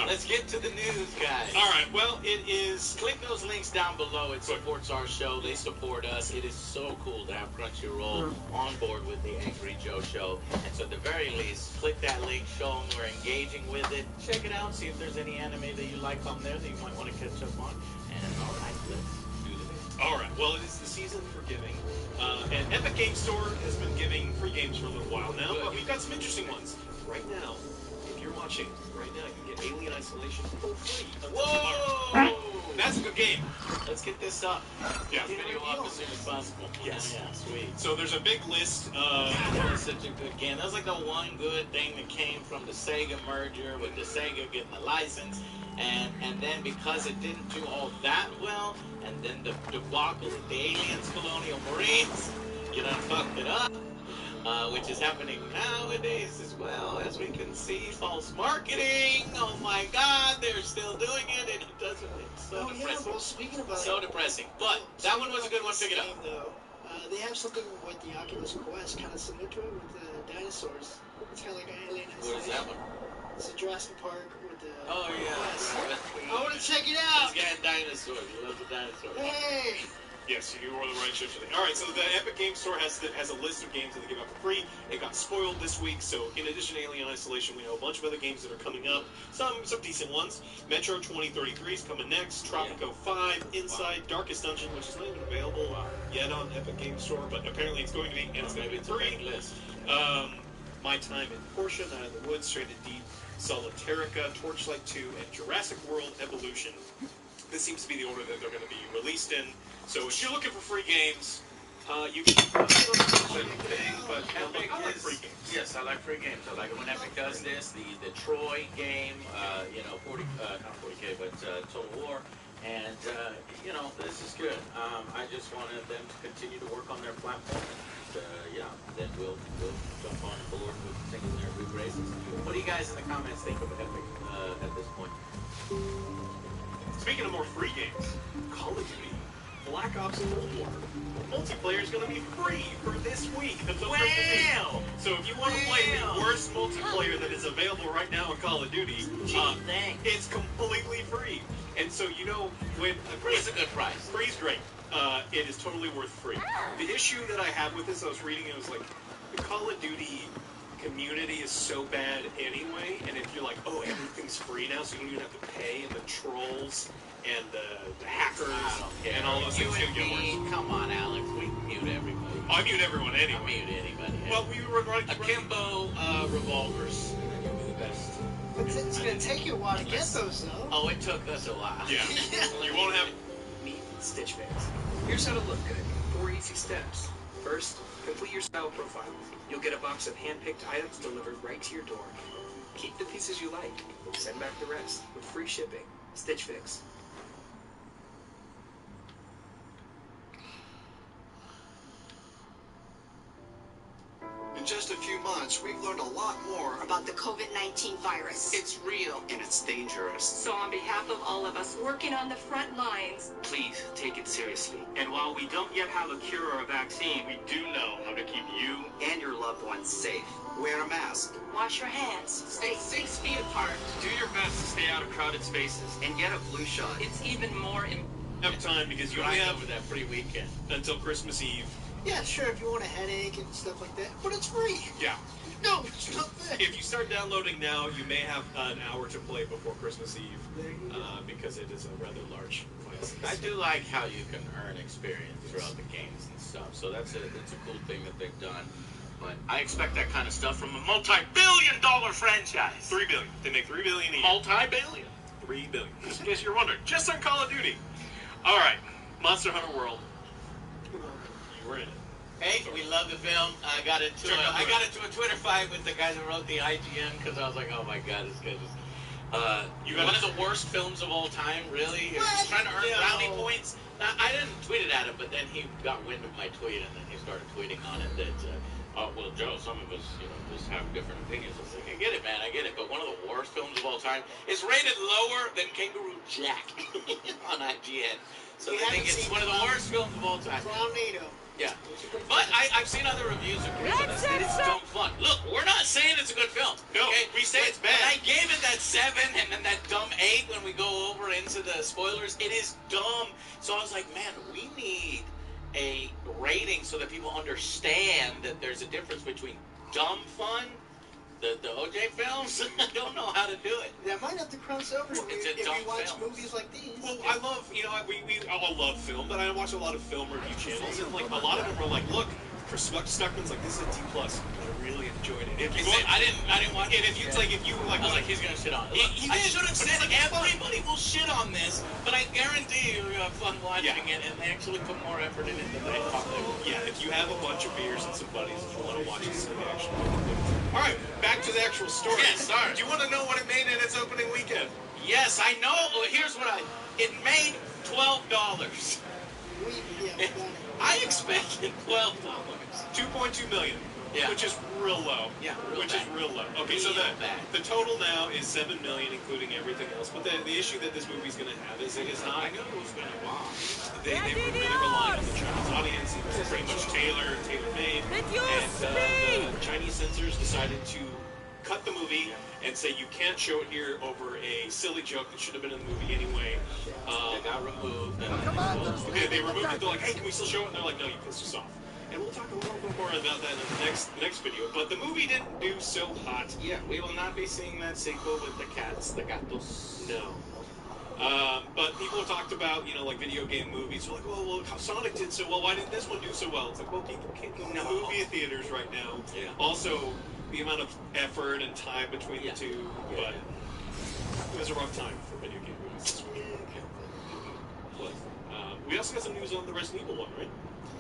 Let's get to the news, guys. All right. Well, it is. Click those links down below. It supports our show. They support us. It is so cool to have Crunchyroll on board with the Angry Joe Show. And so at the very least, click that link. Show them we're engaging with it. Check it out. See if there's any anime that you like on there that you might want to catch up on. And all right, let's do the video. All right. Well, it is the season for giving. And Epic Game Store has been giving free games for a little while now, but we've got some interesting ones. Right now, if you're watching right now, you can get Alien Isolation for free. Whoa! That's a good game. Let's get this up. Yeah. Video up as soon as possible. Yes. Yeah, sweet. So there's a big list of... That was such a good game. That was like the one good thing that came from the Sega merger with the Sega getting the license. And then because it didn't do all that well, and then the debacle of the Aliens Colonial Marines, you done fucked it up. Which is happening nowadays as well, as we can see. False marketing. Oh my God, they're still doing it, and it doesn't. It's so depressing. Well, speaking about so depressing. But that one was a good one. Pick it up. Though, they have something with the Oculus Quest, kind of similar to it with the dinosaurs. It's kind of like an Alien Isolation. What is that one? It's a Jurassic Park with the. Oh yeah. Quest. I want to check it out. He's got dinosaurs. He loves the dinosaurs. Hey. Yes, you were the right show today. All right, so the Epic Game Store has a list of games that they give out for free. It got spoiled this week, so in addition to Alien Isolation, we know a bunch of other games that are coming up. Some decent ones. Metro 2033 is coming next. Tropico 5, Inside, Darkest Dungeon, which is not even available yet on Epic Game Store, but apparently it's going to be, and it's going to be free. List. My Time in Portia, Night of the Woods, Stranded Deep, Solitarica, Torchlight 2, and Jurassic World Evolution. This seems to be the order that they're going to be released in. So if you're looking for free games, you can thing, but Epic I like is, free games. Yes, I like free games. I like it when Epic does this. The Troy game, you know, not 40K, but Total War. And, you know, this is good. I just wanted them to continue to work on their platform. And, yeah, then we'll jump on board with singing their good graces. What do you guys in the comments think of Epic at this point? Speaking of more free games, Call of Duty, Black Ops Cold War. Multiplayer is going to be free for this week until Christmas Eve. So if you want to play the worst multiplayer that is available right now in Call of Duty, it's completely free. And so, you know, when free's a good price. Free's great. It is totally worth free. The issue that I have with this, I was reading, it was like, the Call of Duty community is so bad anyway, and if you're like, oh, everything's free now, so you don't even have to pay, and the trolls and the hackers and all those things get worse. Come on, Alex, we mute everybody. Oh, I mute everyone anyway. I mute anybody. Well, we were running Akimbo revolvers. The best. It's going to take you a while to get those, though. Oh, it took us a while. Yeah. You won't have... Meet Stitch Fix. Here's how to look good. 4 easy steps. First, complete your style profile. You'll get a box of hand-picked items delivered right to your door. Keep the pieces you like. Send back the rest with free shipping. Stitch Fix. In just a few months, we've learned a lot more about the COVID-19 virus. It's real and it's dangerous. So on behalf of all of us working on the front lines, please take it seriously. And while we don't yet have a cure or a vaccine, we do know how to keep you and your loved ones safe. Wear a mask. Wash your hands. Stay 6 feet apart. Do your best to stay out of crowded spaces. And get a flu shot. It's even more have time because you only have over that free weekend until Christmas Eve. Yeah, sure, if you want a headache and stuff like that, but it's free. Yeah. No, it's not there. If you start downloading now, you may have an hour to play before Christmas Eve, because it is a rather large license. I do like how you can earn experience throughout the games and stuff, so that's a cool thing that they've done. But I expect that kind of stuff from a multi-billion-dollar franchise. $3 billion. They make $3 billion a year. Multi-billion. $3 billion. Just in case you're wondering, just on Call of Duty. All right, Monster Hunter World. You were in it. Hey, we love the film. I got into a Twitter fight with the guy that wrote the IGN because I was like, oh my god, this guy just. One of the worst films of all time, really. He's trying to earn brownie points. Now, I didn't tweet it at him, but then he got wind of my tweet and then he started tweeting on it that, well, Joe, some of us, just have different opinions. I was like, I get it, man, I get it. But one of the worst films of all time is rated lower than Kangaroo Jack on IGN. So I think it's one of the worst films of all time. Tornado. Yeah. But I've seen other reviews agree with us that it's dumb fun. Look, we're not saying it's a good film. No, okay? we say it's bad. When I gave it that 7 and then that dumb 8 when we go over into the spoilers, it is dumb. So I was like, man, we need a rating so that people understand that there's a difference between dumb fun, the OJ films. I don't know how to do it. That might have to cross over if we watch movies like these. Well, I love, we all love film, but I watch a lot of film review channels, and like a lot of them are like, look, for Stuckman's like, this is a D+. I really enjoyed it. If you I didn't watch it. If you like, I was like, he's gonna shit on it. He I should have said everybody will shit on this, but I guarantee you have fun watching it, and they actually put more effort in it than they thought they would. Yeah, if you have a bunch of beers and some buddies and you want to watch this, they actually do. All right, back to the actual story. Yes, sorry. Do you want to know what it made in its opening weekend? Yes, I know. Well, here's what it made $12. I expected $12. 2.2 million. Yeah. Which is real low. Yeah, real low. Okay, so the total now is 7 million, including everything else. But the issue that this movie's going to have is it is not. I knew it was going to bomb. They were really relying on the Chinese audience. It was pretty much tailor-made. And the Chinese censors decided to cut the movie and say you can't show it here over a silly joke that should have been in the movie anyway. It got removed. They removed it. They're like, hey, can we still show it? And they're like, no, you pissed us off. And we'll talk a little bit more about that in the next video. But the movie didn't do so hot. Yeah, we will not be seeing that sequel with the cats, the gatos. No. But people talked about, like video game movies. They're like, well, Sonic did so well. Why didn't this one do so well? It's like, well, people can't go to movie theaters right now. Yeah. Also, the amount of effort and time between the two. But it was a rough time for video game movies this week. But we also got some news on the Resident Evil one, right?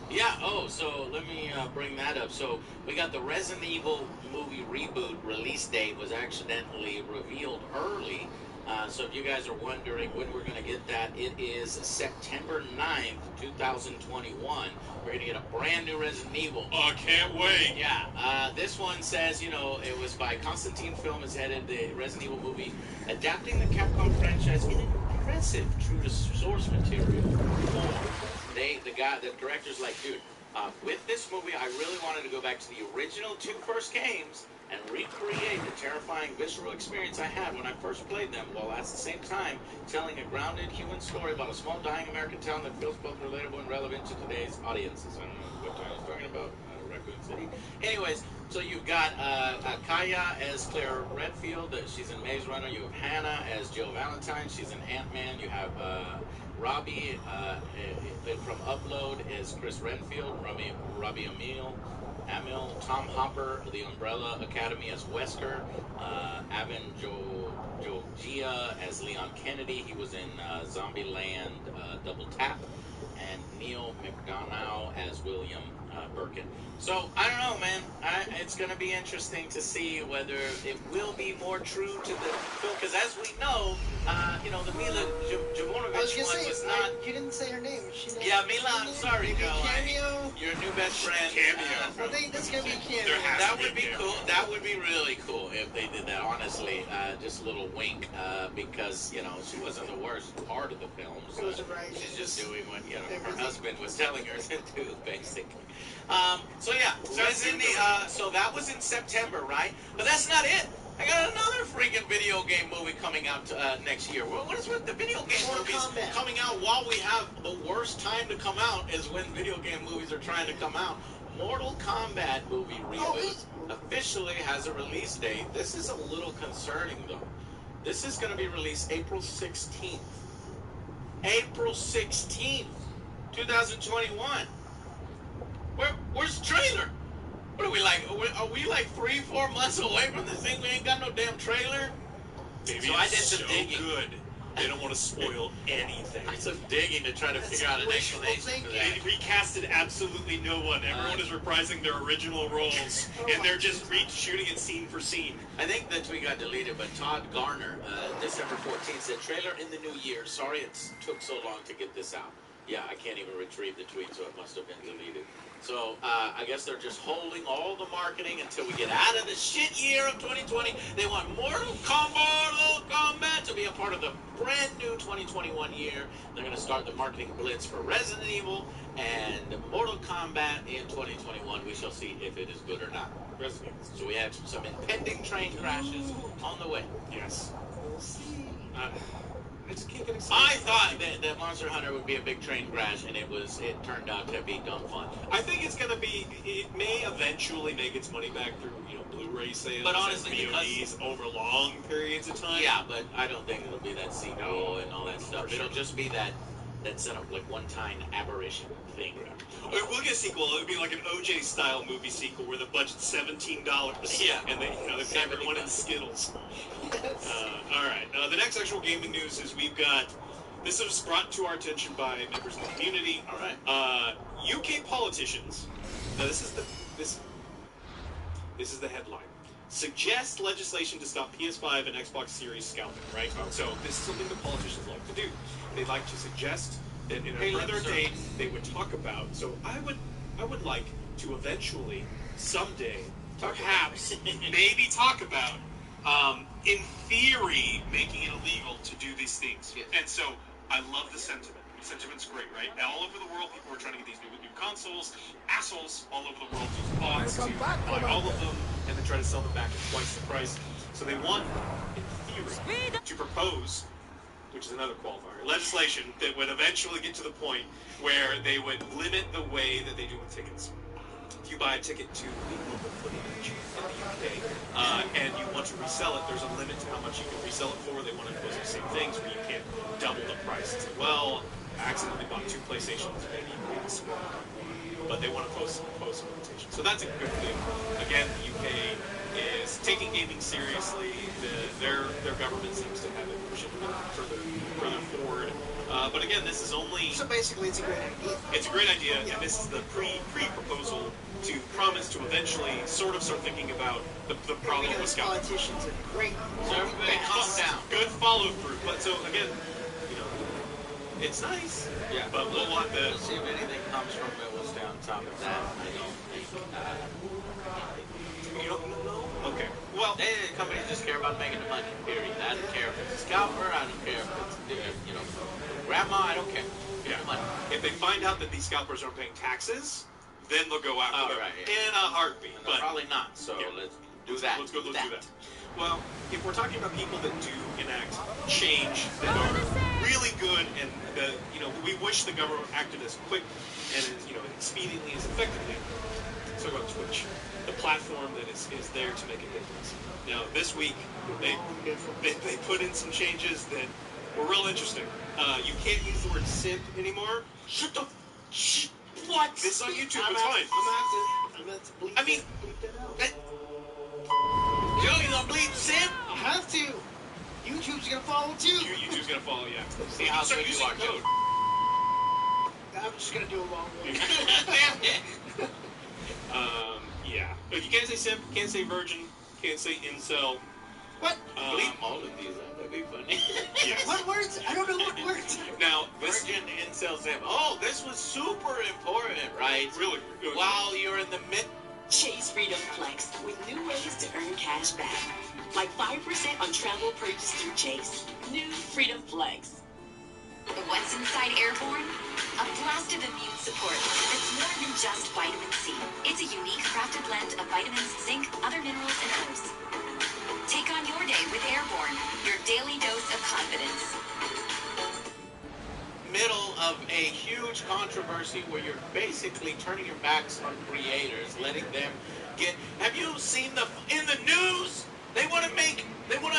Yeah, so let me bring that up. So we got the Resident Evil movie reboot release date was accidentally revealed early So if you guys are wondering when we're going to get that, it is September 9th, 2021. We're going to get a brand new Resident Evil. Oh, can't wait. Yeah. This one says, it was by Constantine Film is headed, the Resident Evil movie, adapting the Capcom franchise in an impressive, true to source material form. The director's like, dude, with this movie, I really wanted to go back to the original two first games and recreate the terrifying visceral experience I had when I first played them, while at the same time telling a grounded human story about a small dying American town that feels both relatable and relevant to today's audiences. I don't know what town I was talking about, Raccoon City. Anyways, so you've got Kaya as Claire Redfield, she's in Maze Runner. You have Hannah as Jill Valentine, she's in Ant-Man. You have Robbie from Upload is Chris Redfield, Robbie Amil, Tom Hopper, The Umbrella Academy as Wesker, Avin Jogia as Leon Kennedy, he was in Zombieland Double Tap, and Neil McDonough as William Birkin. So, I don't know, man. It's going to be interesting to see whether it will be more true to the film, because as we know, the Mila Jovovich one was not... You didn't say her name. Yeah, Mila, I'm sorry, Joe. Cameo? Your new best friend. I think that's going to be a cameo. That would be cool. That would be really cool if they did that, honestly. Just a little wink, because, she wasn't the worst part of the film. So she's just doing what, her husband was telling her to do, basically. So that was in September, right? But that's not it. I got another freaking video game movie coming out next year. What is with the video game movies coming out while we have the worst time to come out is when video game movies are trying to come out. Mortal Kombat movie reboot officially has a release date. This is a little concerning, though. This is going to be released April 16th. April 16th, 2021. Where's the trailer? What are we like? Are we like 3-4 months away from this thing? We ain't got no damn trailer. Maybe so I did some digging. Good. They don't want to spoil anything. I did some digging to try to figure out an explanation for that. They recasted absolutely no one. Everyone is reprising their original roles, and they're just reshooting it scene for scene. I think the tweet got deleted, but Todd Garner, December 14th, said, trailer in the new year. Sorry it took so long to get this out. Yeah, I can't even retrieve the tweet, so it must have been deleted. So, I guess they're just holding all the marketing until we get out of the shit year of 2020. They want Mortal Kombat to be a part of the brand new 2021 year. They're going to start the marketing blitz for Resident Evil and Mortal Kombat in 2021. We shall see if it is good or not. Resident Evil. So we have some impending train crashes on the way. Yes. We'll see. I just can't get excited. I thought that Monster Hunter would be a big train crash, and it turned out to be dumb fun. I think it's gonna be. It may eventually make its money back through Blu-ray sales, but honestly, and VODs over long periods of time. Yeah, but I don't think it'll be that sequel and all that stuff. It'll just be that set up like one-time aberration thing. We'll get a sequel. It'll be like an OJ style movie sequel where the budget's $17. Yeah, and they've got everyone in Skittles. All right. The next actual gaming news is we've got. This was brought to our attention by members of the community. All right. UK politicians. Now this is the headline. Suggest legislation to stop PS5 and Xbox Series scalping. Right. So this is something that politicians like to do. They like to suggest that in a further date they would talk about. So I would like to eventually, someday, perhaps, maybe talk about, in theory, making it illegal to do these things. Yes. And so I love the sentiment. The sentiment's great, right? All over the world, people are trying to get these new consoles. Assholes all over the world use bots to buy all of them and then try to sell them back at twice the price. So they want, in theory, to propose, which is another qualifier, legislation that would eventually get to the point where they would limit the way that they do with tickets. If you buy a ticket to the local footage in the UK and you want to resell it, there's a limit to how much you can resell it for. They want to impose the same things where you can't double the price. It's like, well, I accidentally bought 2 PlayStations, maybe it's but they want to impose some limitations. So that's a good thing. Again, the UK is taking gaming seriously. Their government seems to have it pushing further forward. But again, this is only... So basically, it's a great idea. It's a great idea, and this is the pre-proposal to promise to eventually sort of start thinking about the problem with scalpers. Politicians are great. So everybody calm down. Good follow-through. But so, again, it's nice. Yeah, but we'll want to see if anything comes from it. We'll stay on top of that. I don't think. You don't know? Okay. Well, companies just care about making the money. Period. I don't care if it's a scalper. I don't care if it's grandma. I don't care. Yeah. Money. If they find out that these scalpers aren't paying taxes, then they'll go after them in a heartbeat. But probably not. So let's do that. Let's do that. Well, if we're talking about people that do enact change that are really good, and we wish the government acted as quick and as expediently as effectively. Let's talk about Twitch, the platform that is there to make a difference. Now, this week they put in some changes that were real interesting. You can't use the word simp anymore. Shut the what? This is on YouTube. It's fine. I'm gonna have to bleep. I mean, Joe, you gonna bleep simp? I have to. YouTube's gonna follow too. YouTube's gonna follow, yeah. See how good you are, Joe. I'm just gonna do a long one. Yeah. But you can't say simp, can't say virgin, can't say incel. What? Bleep all of these. That'd be funny. Yes. What words? I don't know what words. Now, virgin, incel, simp. Oh, this was super important, right? Really? While you're in the mid. Chase Freedom Flex with new ways to earn cash back. Like 5% on travel purchased through Chase. New Freedom Flex. What's inside Airborne? A blast of immune support that's more than just vitamin C. It's a unique crafted blend of vitamins, zinc, other minerals, and herbs. Take on your day with Airborne, your daily dose of confidence. Middle of a huge controversy where you're basically turning your backs on creators, letting them get. Have you seen in the news? They want to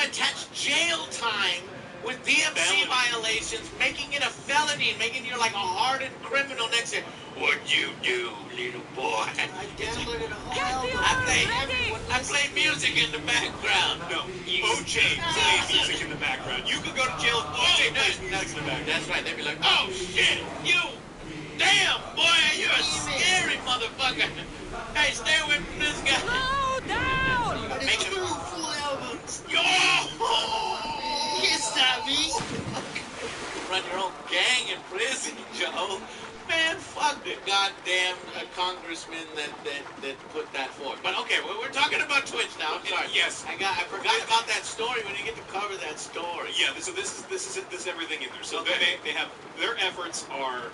attach jail time with DMC violations, making it a felony, making you like a hardened criminal next year. What'd you do, little boy? I downloaded a whole album. I play music in the background. No, OJ plays music in the background. You could go to jail if OJ plays music in the background. That's right. They'd be like, oh shit, you, damn boy, you're a scary motherfucker. Hey, stay away from this guy. Slow down. Make 2 full albums. Yo! You can't stop me. Run your own gang in prison, Joe. Man, fuck the goddamn congressman that put that forth. But okay, we're talking about Twitch now. I'm sorry. Yes. I forgot about that story. We didn't get to cover that story. Yeah. So this is everything in there. So they have their efforts are.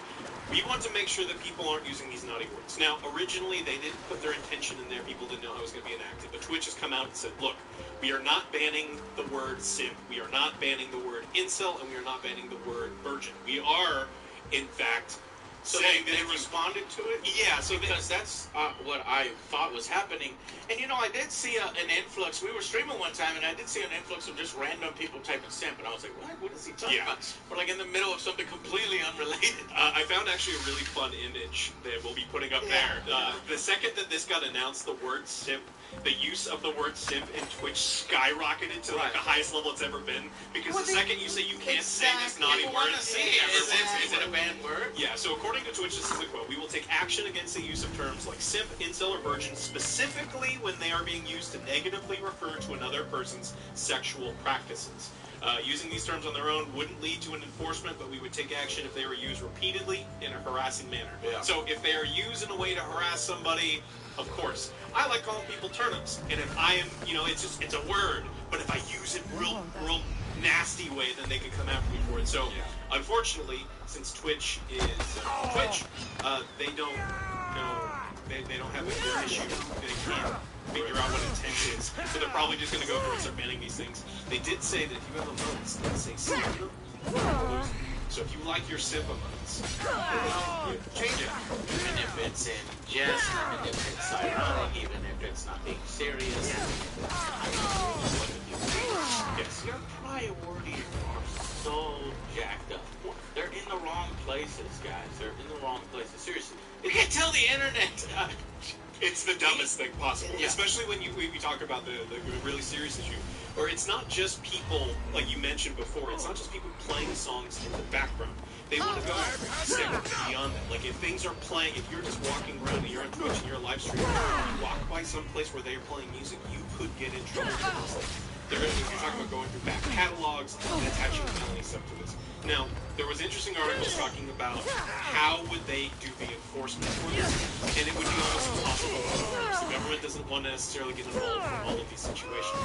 We want to make sure that people aren't using these naughty words. Now, originally they didn't put their intention in there. People didn't know how it was going to be enacted. But Twitch has come out and said, look, we are not banning the word simp. We are not banning the word incel, and we are not banning the word virgin. We are, in fact. So they responded to it? Yeah, so because that's what I thought was happening. And I did see an influx. We were streaming one time, and I did see an influx of just random people typing simp, and I was like, what is he talking about? We're like in the middle of something completely unrelated. I found actually a really fun image that we'll be putting up there. The second that this got announced, the word simp, the use of the word simp in Twitch skyrocketed to like the highest level it's ever been. Because the second you say you can't say this naughty word, is it a banned word? Yeah, so according to Twitch, this is a quote. We will take action against the use of terms like simp, incel, or virgin, specifically when they are being used to negatively refer to another person's sexual practices. Using these terms on their own wouldn't lead to an enforcement, but we would take action if they were used repeatedly in a harassing manner. Yeah. So if they are used in a way to harass somebody, of course. I like calling people turnips, and if I am, it's a word, but if I use it real nasty way, then they can come after me for it. So, unfortunately, since Twitch is Twitch, they don't have a good issue. They can't figure out what intent is. So they're probably just going to go through and start banning these things. They did say that if you have emotes that say simp, so if you like your simp emotes, change it. Even if it's in jest, even if it's ironic, even if it's not being serious. Yes. Your priorities are so jacked up. They're in the wrong places, guys. They're in the wrong places. Seriously. You can't tell the internet. It's the dumbest thing possible, especially when we talk about the really serious issue. Or it's not just people, like you mentioned before, it's not just people playing songs in the background. They want to go a step beyond that. Like, if things are playing, if you're just walking around and you're on Twitch and you're live streaming, you walk by some place where they're playing music, you could get in trouble for this. Like, they're going to be talking about going through back catalogs and attaching felony stuff to this. Now, there was interesting articles talking about how would they do the enforcement for this, and it would be almost impossible. The government doesn't want to necessarily get involved in all of these situations.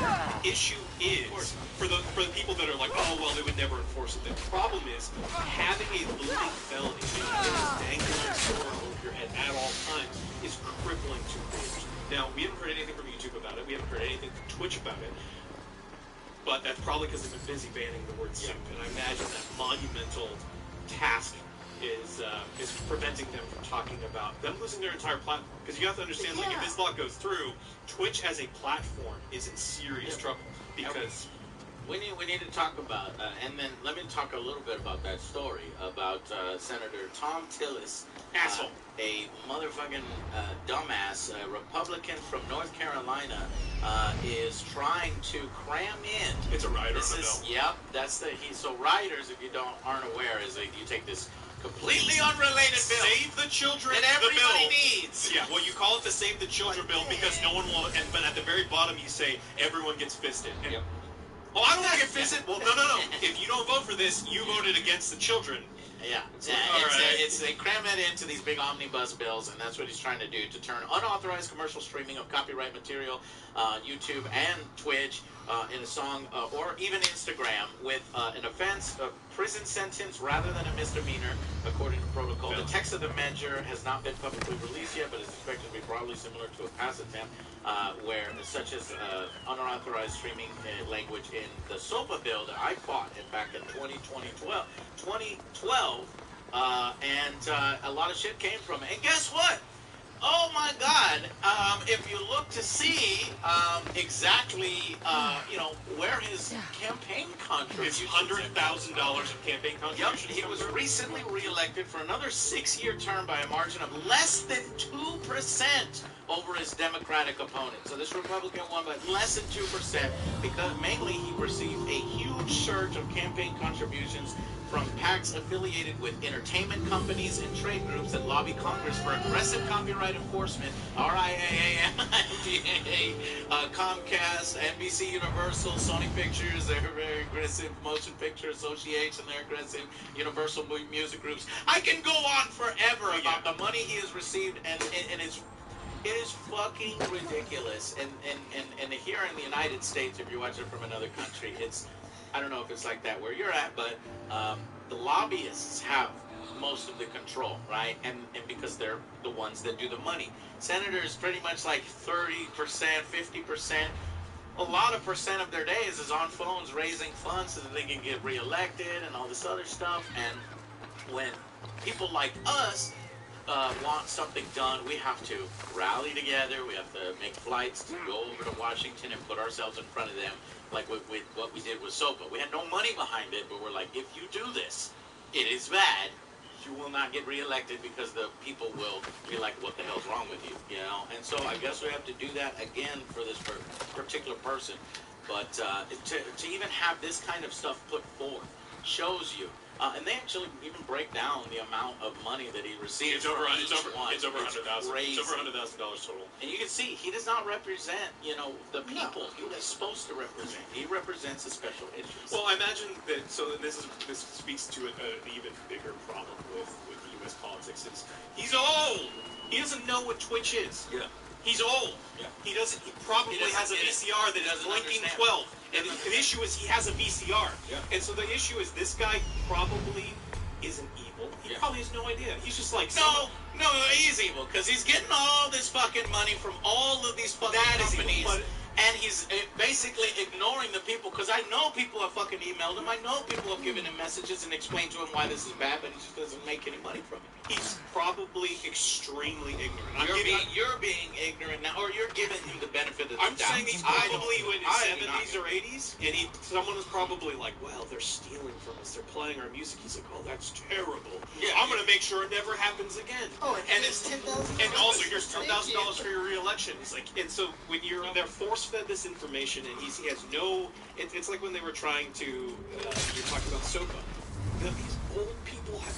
Issue is, for the people that are like, oh, well, they would never enforce it. The problem is, having a looming felony that is dangling sword over your head at all times is crippling to creators. Now, we haven't heard anything from YouTube about it. We haven't heard anything from Twitch about it. But that's probably because they've been busy banning the word simp, and I imagine that monumental task is preventing them from talking about them losing their entire platform. Because you have to understand, like, if this law goes through, Twitch as a platform is in serious trouble. Because we need to talk about, and then let me talk a little bit about that story about Senator Tom Tillis, asshole, a motherfucking dumbass, a Republican from North Carolina, is trying to cram in. It's a rider on a bill. Yep, that's so riders, if you aren't aware, is that you take this completely unrelated bill. Save the children that everybody bill needs. Yeah, well, you call it the Save the Children bill because no one will, but at the very bottom you say everyone gets fisted. And, well, I don't want to get fisted. Well, no. If you don't vote for this, you voted against the children. Yeah, they cram it into these big omnibus bills, and that's what he's trying to do, to turn unauthorized commercial streaming of copyright material on YouTube and Twitch in a song or even Instagram with an offense, a prison sentence rather than a misdemeanor, according to protocol. The text of the measure has not been publicly released yet, but is expected to be broadly similar to a past attempt, where such as unauthorized streaming language in the SOPA bill that I fought back in 2012, and a lot of shit came from it. And guess what? Oh my God! If you look to see exactly, where his campaign contributions, it's $100,000 of campaign contributions. Yep, he was recently reelected for another 6-year term by a margin of less than 2% over his Democratic opponent. So this Republican won by less than 2% because mainly he received a huge surge of campaign contributions from PACs affiliated with entertainment companies and trade groups that lobby Congress for aggressive copyright enforcement. RIAA, MDA, Comcast, NBC Universal, Sony Pictures, they're very aggressive. Motion Picture Association, they're aggressive. Universal Music Groups. I can go on forever about the money he has received, and it is fucking ridiculous. And here in the United States, if you watch it from another country, I don't know if it's like that where you're at, but the lobbyists have most of the control, right? And because they're the ones that do the money. Senators pretty much like 30%, 50%. A lot of percent of their days is on phones raising funds so that they can get reelected and all this other stuff. And when people like us want something done, we have to rally together. We have to make flights to go over to Washington and put ourselves in front of them, like with what we did with SOPA. We had no money behind it, but we're like, if you do this, it is bad. You will not get reelected because the people will be like, what the hell's wrong with you, And so I guess we have to do that again for this particular person. But to even have this kind of stuff put forth shows you. And they actually even break down the amount of money that he receives. It's over $100,000. It's over $100,000 total. And you can see he does not represent, the people he was supposed to represent. He represents a special interest. Well, I imagine that. So this speaks to an even bigger problem with U.S. politics. He's old. He doesn't know what Twitch is. Yeah. He's old. Yeah. He probably has a VCR that is blinking 12. And the issue is he has a VCR. Yeah. And so the issue is this guy probably isn't evil. He probably has no idea. He's just like... No, he's evil. Because he's getting all this fucking money from all of these fucking companies. And he's basically ignoring the people, because I know people have fucking emailed him. I know people have given him messages and explained to him why this is bad, but he just doesn't make any money from it. He's probably extremely ignorant. You're being ignorant now, or you're giving him the benefit of the doubt. I'm saying he's probably in his 70s or 80s, and someone is probably like, well, they're stealing from us. They're playing our music. He's like, oh, that's terrible. Yeah, I'm going to make sure it never happens again. Oh, and it's $10,000. And also, here's $10,000 for your re-election. It's like, and so when they're force-fed this information, and he has no. It's like when they were trying to. You're talking about SOPA. These old people have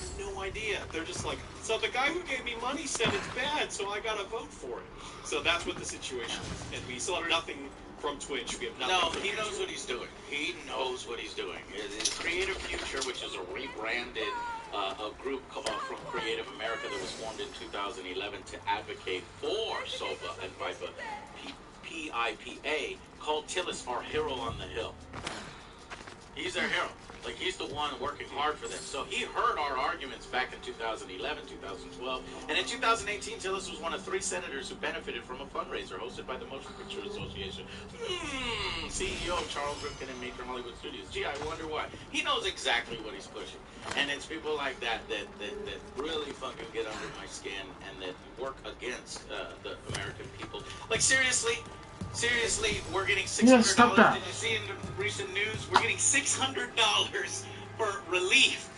idea. They're just like, so the guy who gave me money said it's bad, so I gotta vote for it. So that's what the situation is. And we still have nothing from Twitch. We have nothing No, from he YouTube. knows what he's doing. He knows what he's doing. His Creative Future, which is a rebranded a group from Creative America that was formed in 2011 to advocate for SOPA and PIPA, PIPA, called Tillis our hero on the hill. He's their hero. Like, he's the one working hard for them. So he heard our arguments back in 2011, 2012. And in 2018, Tillis was one of 3 senators who benefited from a fundraiser hosted by the Motion Picture Association. CEO Charles Ripken and Maker Hollywood Studios. Gee, I wonder why. He knows exactly what he's pushing. And it's people like that really fucking get under my skin and that work against the American people. Like, seriously, we're getting $600. Yeah, stop that. Did you see in the recent news? We're getting $600 for relief,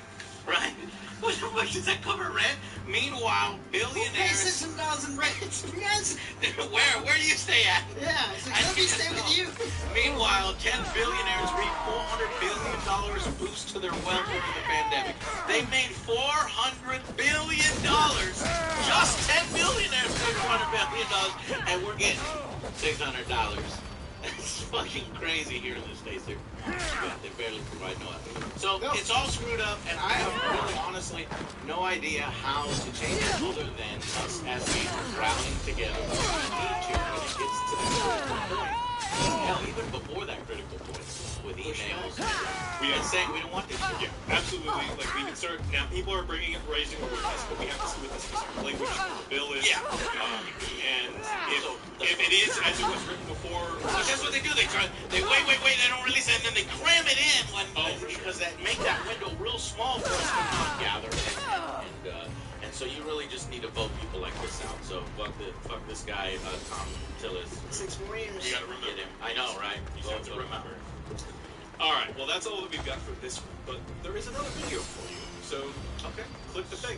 right? What the fuck does that cover rent? Meanwhile, billionaires. Who pays $600 in rent? Yes. Where do you stay at? Yeah, so let me stay with you. Meanwhile, 10 billionaires reaped $400 billion boost to their wealth over the pandemic. They made $400 billion. Just 10 billionaires made $400 billion, and we're getting $600. It's fucking crazy here in the States. They barely provide no effort. So it's all screwed up, and I have really, honestly, no idea how to change it other than us as people rallying together. We need to when it gets to that critical point. Hell, even before that critical point, with emails, We and have saying we don't want this. Yeah, absolutely. Like, we can start now. People are raising awareness, but we have to see what the specific language of the bill is. Yeah. And if it is as it was written before, That's what they do. They wait. They don't release it, and then they cram it in because that make that window real small for us to not gather. And so you really just need to vote people like this out. So fuck this guy, Tom Tillis. 6 more years. you gotta remember. Get him. I know, right? You just have to remember. All right. Well, that's all that we've got for this one. But there is another video for you. So click the thing.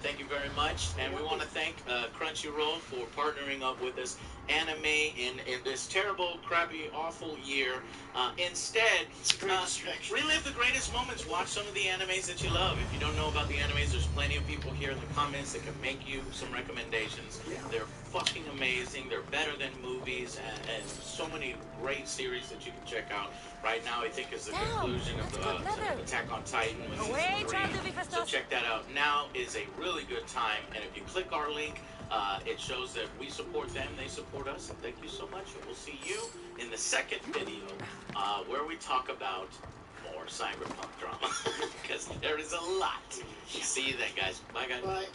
Thank you very much, and we want to thank Crunchyroll for partnering up with us. Anime in this terrible, crappy, awful year. Instead, relive the greatest moments. Watch some of the animes that you love. If you don't know about the animes, there's plenty of people here in the comments that can make you some recommendations. They're fucking amazing. They're better than movies, and so many great series that you can check out. Right now, I think is the conclusion of Attack on Titan with season 3. So check that out. Now is a really good time, and if you click our link, it shows that we support them, they support us, and thank you so much. And we'll see you in the second video, where we talk about more cyberpunk drama, because there is a lot. See you then, guys. Bye, guys. Bye.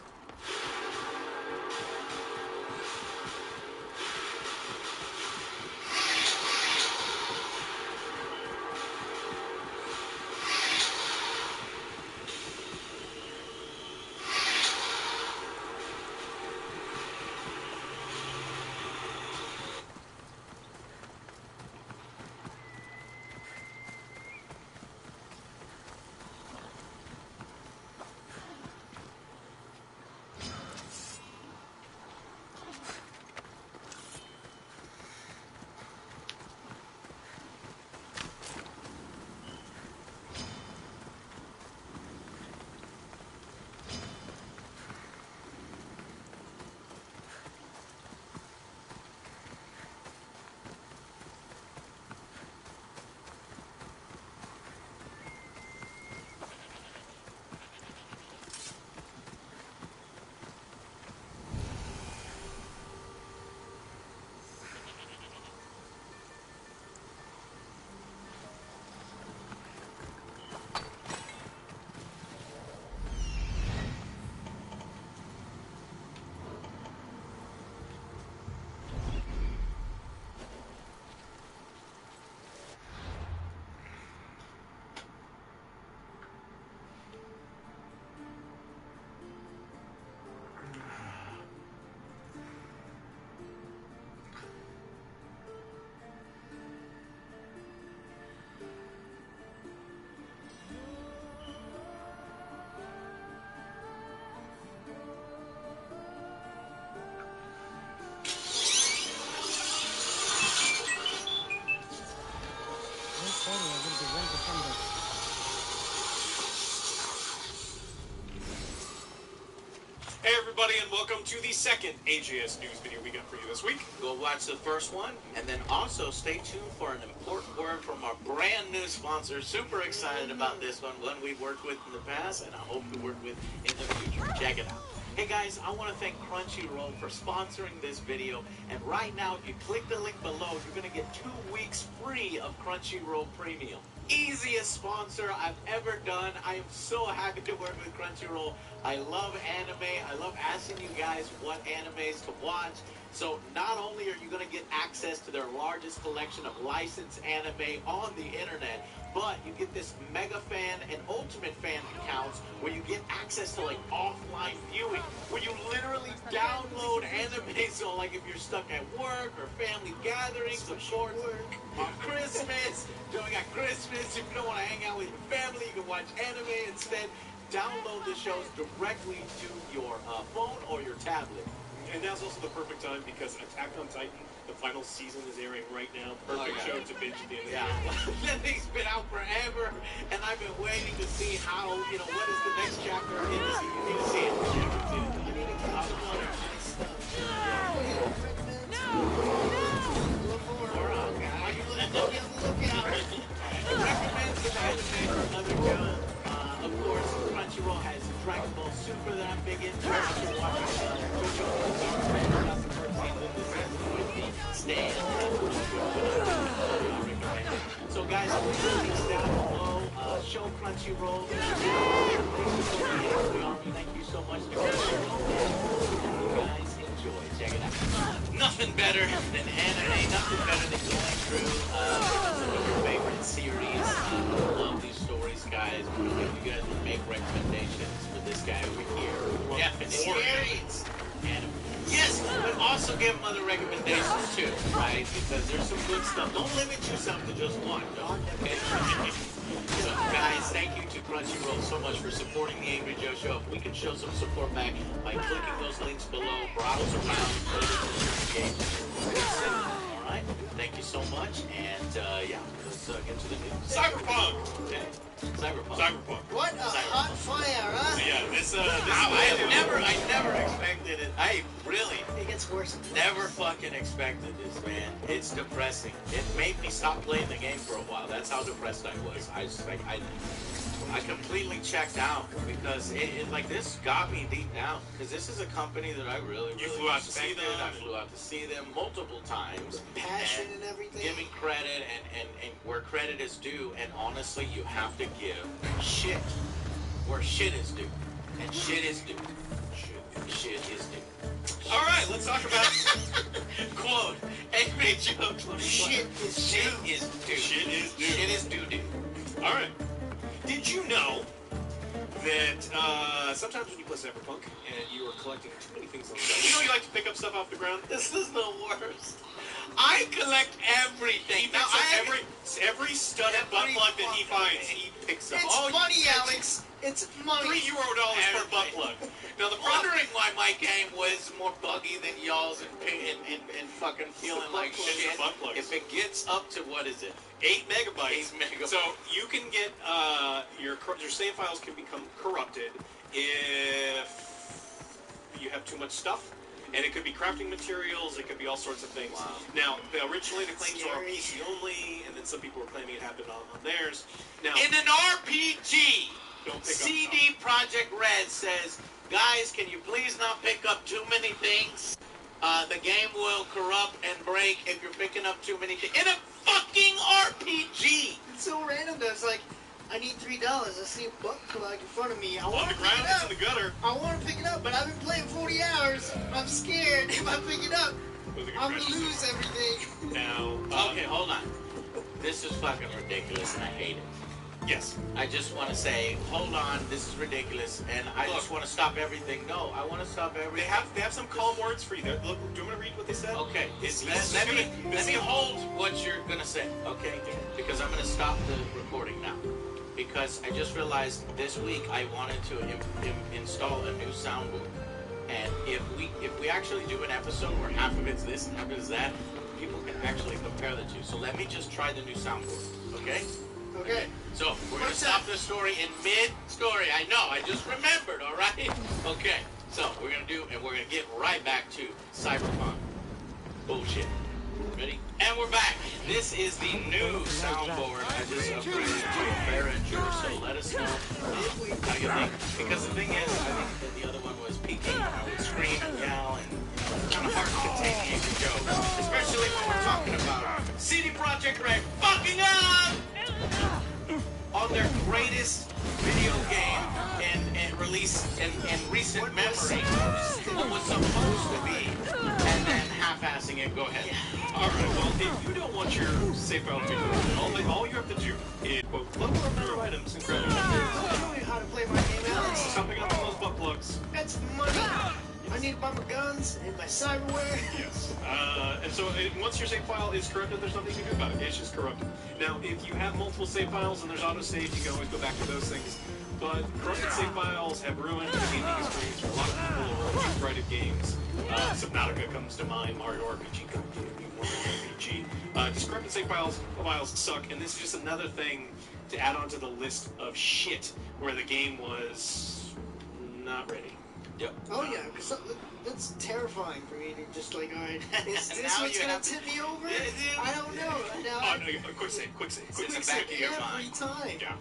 Hey everybody, and welcome to the second AJS news video we got for you this week. Go watch the first one, and then also stay tuned for an important word from our brand new sponsor. Super excited about this one we've worked with in the past, and I hope to work with in the future. Check it out. Hey guys, I want to thank Crunchyroll for sponsoring this video, and right now, if you click the link below, you're going to get 2 weeks free of Crunchyroll Premium. Easiest sponsor I've ever done. I am so happy to work with Crunchyroll. I love anime. I love asking you guys what animes to watch. So not only are you going to get access to their largest collection of licensed anime on the internet, but you get this mega fan and ultimate fan accounts where you get access to like offline viewing, where you literally download anime. So like if you're stuck at work or family gatherings, of course, on Christmas, during at Christmas, if you don't want to hang out with your family, you can watch anime instead. Download the shows directly to your phone or your tablet. And now's also the perfect time because Attack on Titan, the final season, is airing right now. Perfect show to binge at the end of the year. That thing's been out forever, and I've been waiting to see how, what is the next chapter in the season. You need to see it. You need to catch up on Of course, Crunchyroll has Dragon Ball Super that I'm big into. After watching So guys, please down below, show Crunchyroll. Thank you so much. You guys enjoy. Check it out. Nothing better than anime. Nothing better than going through some of your favorite series. I love these stories, guys. If you guys would make recommendations for this guy over here, definitely. Yes, but also give them other recommendations too, right? Because there's some good stuff. Don't limit yourself to just one. Okay? So, guys, thank you to Crunchyroll so much for supporting the Angry Joe Show. If we can show some support back by clicking those links below, browse around, play the games. All right? Thank you so much, and yeah, let's get to the news. Cyberpunk! Okay. Cyberpunk. What a hot fire, huh? Yeah, this I never expected it. I really It gets worse. never fucking expected this, man. It's depressing. It made me stop playing the game for a while. That's how depressed I was. I completely checked out because it like this got me deep down because this is a company that I really flew out to see respected. them. I flew out to see them multiple times. Passion and everything. Giving credit and where credit is due, and honestly, you have to give shit where shit is due, and shit is due. Shit is due. All right, let's talk about quote. Angry Joe 2020. Shit is due. Shit is due. Shit is due. All right. Did you know that sometimes when you play Cyberpunk and you are collecting too many things on the ground, you like to pick up stuff off the ground? This is the worst. I collect everything. Now, every studded butt plug that he finds, he picks up. It's money, Alex. It's money. $3 per butt plug. Now, the wondering why my game was more buggy than y'all's and fucking feeling like shit. If it gets up to, what is it? 8 megabytes. 8 megabytes. So you can get your save files can become corrupted if you have too much stuff. And it could be crafting materials, it could be all sorts of things. Wow. Now, originally the claims were PC only, and then some people were claiming it happened on theirs. Now, in an RPG, CD Projekt Red says, guys, can you please not pick up too many things? The game will corrupt and break if you're picking up too many things. In a fucking RPG! It's so random though. It's like, I need $3. I see a butt plug in front of me. I on want the to pick ground, it it's up. in the gutter. I want to pick it up, but I've been playing 40 hours. I'm scared. If I pick it up, I'm going to lose everything. Now, okay, hold on. This is fucking ridiculous, and I hate it. Yes. I just want to say, hold on, this is ridiculous, and I just want to stop everything. No, I want to stop everything. They have some calm words for you. Look, do you want me to read what they said? Okay. Let me hold what you're going to say, okay? Because I'm going to stop the recording now. Because I just realized this week I wanted to install a new soundboard. And if we actually do an episode where half of it's this and half of it's that, people can actually compare the two. So let me just try the new soundboard, okay? Okay. So we're going to stop the story in mid-story. I know, I just remembered, all right? Okay, so we're going to and we're gonna get right back to Cyberpunk bullshit. Ready? And we're back. This is the new soundboard. I just upgraded to a Behringer, so let us know how you think. Because the thing is, I think that the other one was peaking. I would scream and yell, and it's kind of hard to contain the angry jokes. Especially when we're talking about CD Projekt Red fucking up on their greatest video game and release in recent memory. What was supposed to be, and then half-assing it. Go ahead. Alright, well, if you don't want your save file to be corrupted, all you have to do is, quote, level up your items and grab Show me how to play my game, Alex. Stopping up on those butt plugs. That's the money. I need to buy my guns and my cyberware. Yes. And so once your save file is corrupted, there's nothing you can do about it. It's just corrupted. Now, if you have multiple save files and there's autosave, you can always go back to those things. But corrupted save files have ruined the gaming experience for a lot of people who are writing games. Subnautica comes to mind, Mario RPG, RPG. These corrupted save files suck, and this is just another thing to add on to the list of shit where the game was not ready. Yep. Oh yeah, because that's terrifying for me to just like, alright, is this Now what's you gonna have to- tip me over? I don't know. Now, Oh, no, quick save. It's in the back of your mind. Every time. Yeah.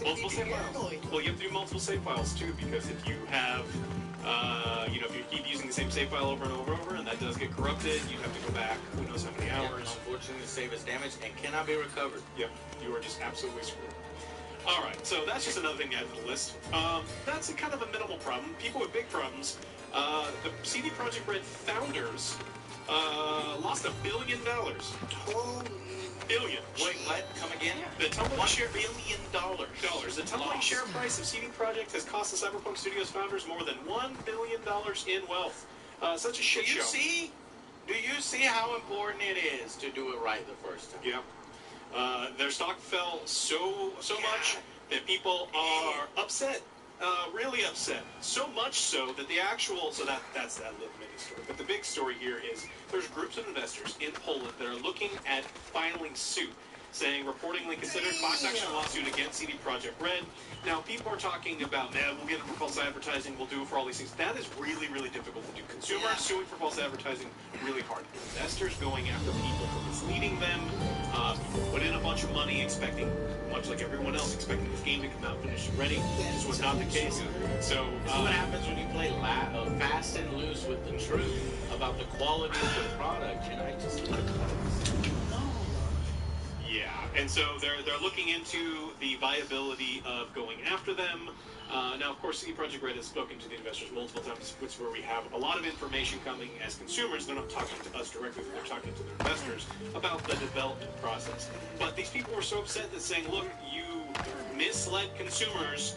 Multiple save files. Well, you have to do multiple save files too, because if you have, if you keep using the same save file over and over, and that does get corrupted, you have to go back who knows how many hours. Unfortunately, the save is damaged and cannot be recovered. Yep, you are just absolutely screwed. Alright, so that's just another thing to add to the list. That's a kind of a minimal problem. People with big problems, the CD Projekt Red founders lost $1 billion. Holy billion. Wait, what? Come again? The tumbling $1 billion. The tumbling share price of CD Projekt has cost the Cyberpunk Studios founders more than $1 billion in wealth. Such a shit show. Do you see how important it is to do it right the first time? Yeah. Their stock fell so much that people are upset. Really upset. So much so that that's that little mini story. But the big story here is there's groups of investors in Poland that are looking at filing suit, saying reportedly considered class action lawsuit against CD Projekt Red. Now, people are talking about, we'll get it for false advertising, we'll do it for all these things. That is really, really difficult to do. Consumers suing for false advertising, really hard. Investors going after people for misleading them, put in a bunch of money expecting, much like everyone else, expecting this game to come out finished and ready. This was not the case. So, this is what happens when you play fast and loose with the truth about the quality of the product, and I just yeah, and so they're looking into the viability of going after them. Now, of course, CD Projekt Red has spoken to the investors multiple times, which is where we have a lot of information coming as consumers. They're not talking to us directly, but they're talking to their investors about the development process. But these people were so upset that saying, look, you misled consumers.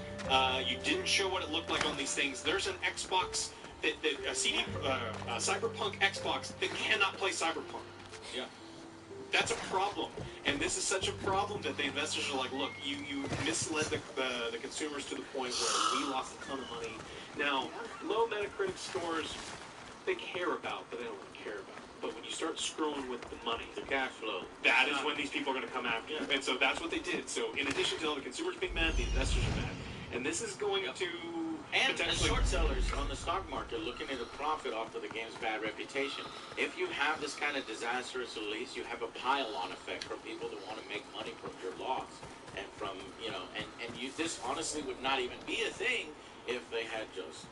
You didn't show what it looked like on these things. There's an Xbox, Cyberpunk Xbox that cannot play Cyberpunk. Yeah. That's a problem, and this is such a problem that the investors are like, look, you misled the consumers to the point where we lost a ton of money. Now, low Metacritic scores, they care about, but they don't really care about. But when you start screwing with the money, the cash flow, that is when these people are going to come after you. And so that's what they did. So in addition to all the consumers being mad, the investors are mad. And this is going to... And the short sellers on the stock market looking at a profit off of the game's bad reputation. If you have this kind of disastrous release, you have a pile-on effect from people that want to make money from your loss. And from, this honestly would not even be a thing if they had just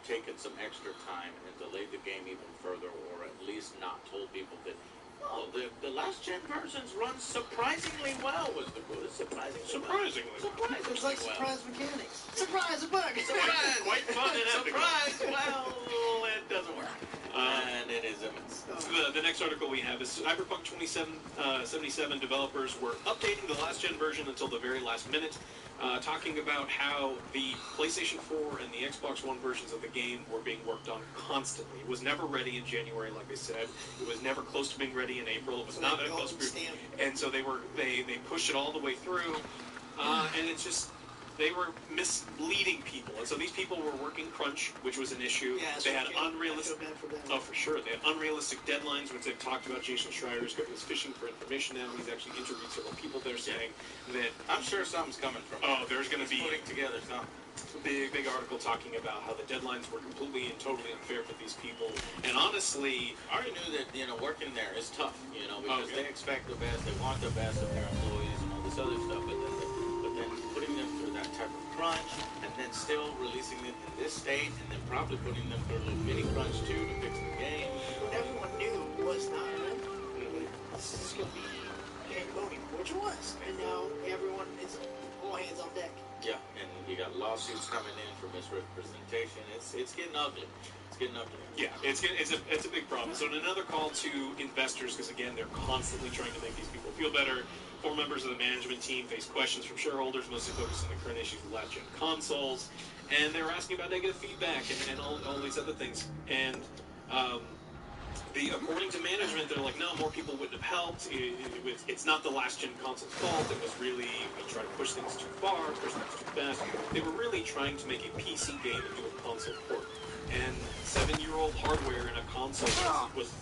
taken some extra time and delayed the game even further, or at least not told people that, oh, the last-gen versions run surprisingly well was the quote. Surprisingly well. It's like surprise mechanics. Surprise, a bug. Surprise. Quite fun and epic. Surprise. Well, it doesn't work. And it is immense. The next article we have is Cyberpunk 2077 developers were updating the last-gen version until the very last minute, talking about how the PlayStation 4 and the Xbox One versions of the game were being worked on constantly. It was never ready in January, like I said. It was never close to being ready in April. It was not close to being... And so they pushed it all the way through, and it's just... They were misleading people, and so these people were working crunch, which was an issue. They had unrealistic... Oh, for sure. They had unrealistic deadlines, which they've talked about. Jason Schreier is fishing for information now. He's actually interviewed several people there saying that... I'm sure something's coming from it. Oh, there's going to be... Putting together something. Big article talking about how the deadlines were completely and totally unfair for these these people. And honestly, I already knew that, working there is tough, because they expect the best, they want the best of their employees and all this other stuff, but then putting them through that type of crunch, and then still releasing it in this state, and then probably putting them through a little mini crunch too to fix the game. What everyone knew was not this is going to be pandemonium, which it was. And now everyone is all hands on deck. Yeah, and you got lawsuits coming in for misrepresentation. It's getting ugly. It's getting ugly. Yeah, it's a big problem. So another call to investors, because again, they're constantly trying to make these people feel better. 4 members of the management team face questions from shareholders, mostly focused on the current issues with last-gen consoles, and they were asking about negative feedback and all these other things. And according to management, they're like, no, more people wouldn't have helped. It's not the last-gen console's fault. It was really, we tried to push things too far, push things too fast. They were really trying to make a PC game into a console port. And 7-year-old hardware in a console was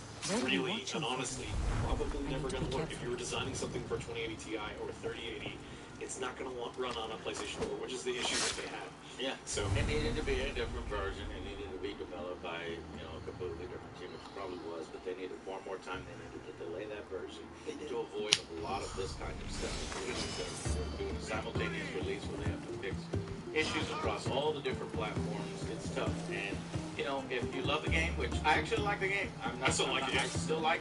really, and honestly, probably never going to work. If you were designing something for 2080 Ti or 3080, it's not going to run on a PlayStation 4, which is the issue that they had. Yeah. So it needed to be a different version. It needed to be developed by, a completely different team, which probably was, but they needed far more time. They needed to delay that version to avoid a lot of this kind of stuff. They're doing a simultaneous release where they have to fix issues across all the different platforms. It's tough. And, if you love the game, which I actually like the game. I still like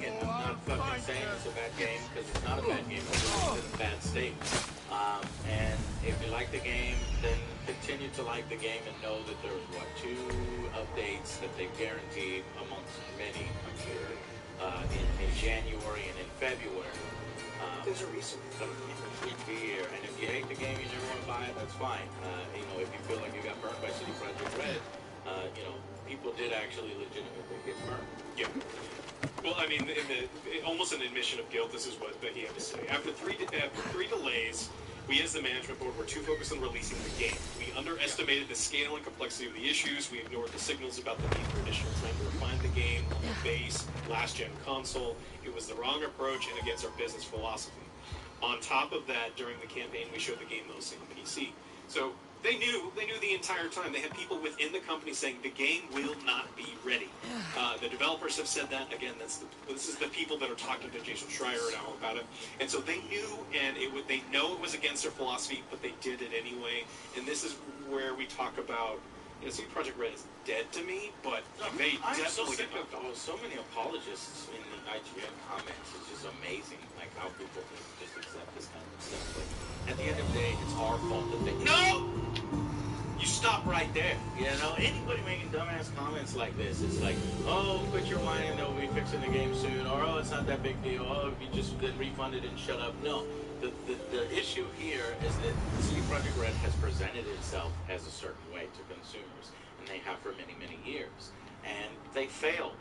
it. I'm not fucking saying it's a bad game, because it's not a bad game. It's in a bad state. And if you like the game, then continue to like the game and know that there's, 2 updates that they guaranteed amongst many, I'm sure, in January and in February. There's a reason. Here. And if you hate the game, you never want to buy it, that's fine. If you feel like you got burnt by City Project Red, people did actually legitimately get burnt. Yeah. Well, I mean, almost an admission of guilt, this is what he had to say. After three delays, we as the management board were too focused on releasing the game. We underestimated the scale and complexity of the issues. We ignored the signals about the need for additional time to refine the game on the base, last-gen console. It was the wrong approach and against our business philosophy. On top of that, during the campaign, we showed the game mostly on PC. So they knew the entire time. They had people within the company saying the game will not be ready. The developers have said that. Again, this is the people that are talking to Jason Schreier and all about it. And so they knew, and they know it was against their philosophy, but they did it anyway. And this is where we talk about, CD Projekt Red is dead to me, but they definitely get knocked off. So many apologists in the IGN comments. It's just amazing, how people just accept this kind of stuff. But at the end of the day, it's our fault that they... No! You stop right there. Anybody making dumbass comments like this, it's like, oh, quit your whining, they'll be fixing the game soon, or oh, it's not that big deal, oh, you just get refunded and shut up. No. The issue here is that CD Projekt Red has presented itself as a certain way to consumers, and they have for many, many years. And they failed.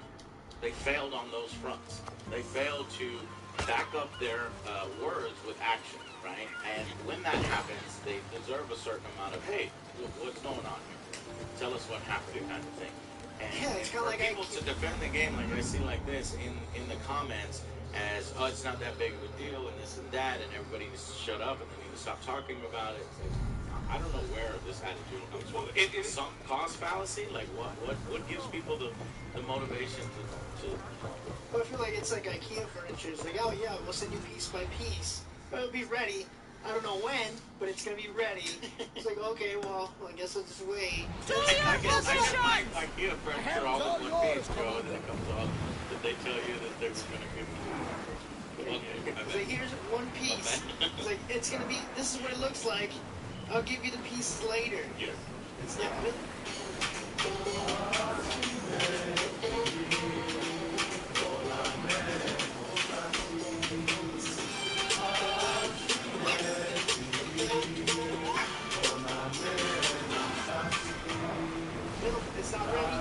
They failed on those fronts. They failed to back up their words with action, right? And when that happens, they deserve a certain amount of, hey, what's going on here? Tell us what happened, kind of thing. And it's kind for of like people to defend the game, like I see like this in the comments, as, oh, it's not that big of a deal, and this and that, and everybody needs to shut up, and they need to stop talking about it. I don't know where this attitude comes from. It's some cause fallacy? Like, what gives people the motivation to... But I feel like it's like IKEA furniture. It's like, oh yeah, we'll send you piece by piece. But it'll be ready. I don't know when, but it's gonna be ready. It's like, okay, well, I guess I'll just wait. I guess IKEA furniture all in one piece, bro, and then it comes off that they tell you that they're gonna give you. Okay, it's like, here's one piece. It's like, it's gonna be, this is what it looks like. I'll give you the pieces later. Yeah. It's like, really?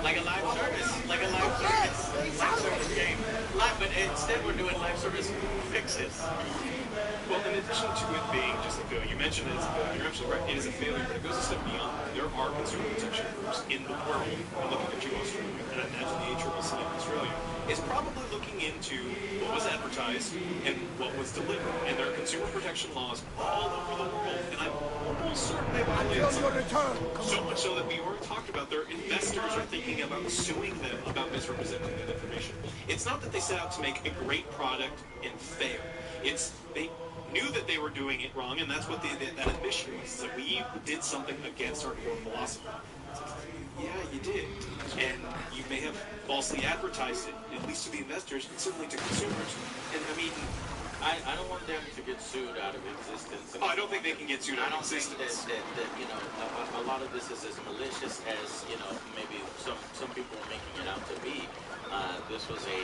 Like a live service. Like a live service. Live service game. But instead we're doing live service fixes. Well, in addition to it being just a failure, you mentioned it, you're absolutely right, it is a failure, but it goes a step beyond. There are consumer protection groups in the world. I'm looking at you, Australia, and I imagine the ACCC in Australia is probably looking into what was advertised advertised and what was delivered. And there are consumer protection laws all over the world, and I'm almost certain they violated some. So much so that we already talked about their investors are thinking about suing them about misrepresenting that information. It's not that they set out to make a great product and fail. It's they knew that they were doing it wrong, and that's what that admission was. It's like, we did something against our core philosophy. Yeah, you did. And you may have falsely advertised it, at least to the investors, and certainly to consumers. And I mean, I don't want them to get sued out of existence. I don't think they can get sued out of existence. I don't think that you know, a lot of this is as malicious as, you know, maybe some people are making it out to be. This was a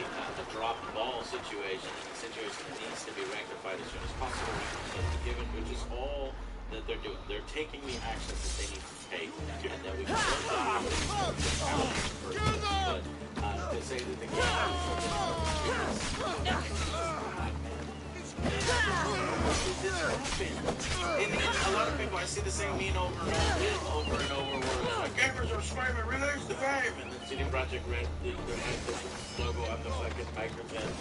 drop ball situation, a situation that needs to be rectified as soon as possible, which is all that they're doing. They're taking the actions that they need to take, and that we can work on but to say that the game and a lot of people, I see the same meme over and over where like, gamers are screaming, release the game, and then CD Projekt Red, the logo on the fucking microphone.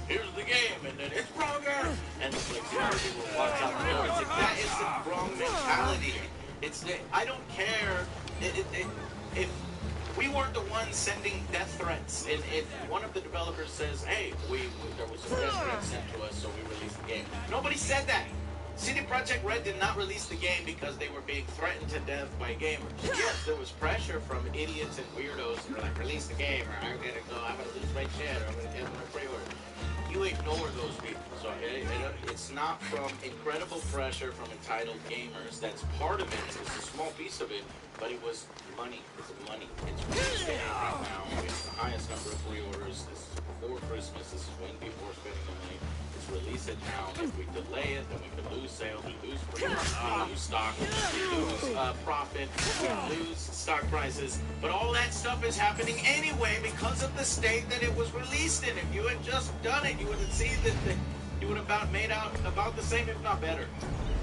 Here's the game, and then it's broken, and it's like people walk out the door. It's like, that is the wrong mentality. It's I don't care if we weren't the ones sending death threats, and if one of the developers says, hey, there was some death threats sent to us, so we released the game. Nobody said that. CD Projekt Red did not release the game because they were being threatened to death by gamers. Yes, there was pressure from idiots and weirdos who were like, release the game, or I'm gonna lose my shit, or I'm gonna get my pre-order. You ignore those people. So it's not from incredible pressure from entitled gamers. That's part of it. It's a small piece of it, but it was money. It's money. It's spending right now. It's the highest number of pre-orders. This is before Christmas. This is when people are spending the money. Let's release it now. If we delay it, then we could lose sales, we lose pre-orders, we lose stock, we lose profit, we lose stock prices. But all that stuff is happening anyway because of the state that it was released in. If you had just done it, you would have seen that you would have made out about the same, if not better.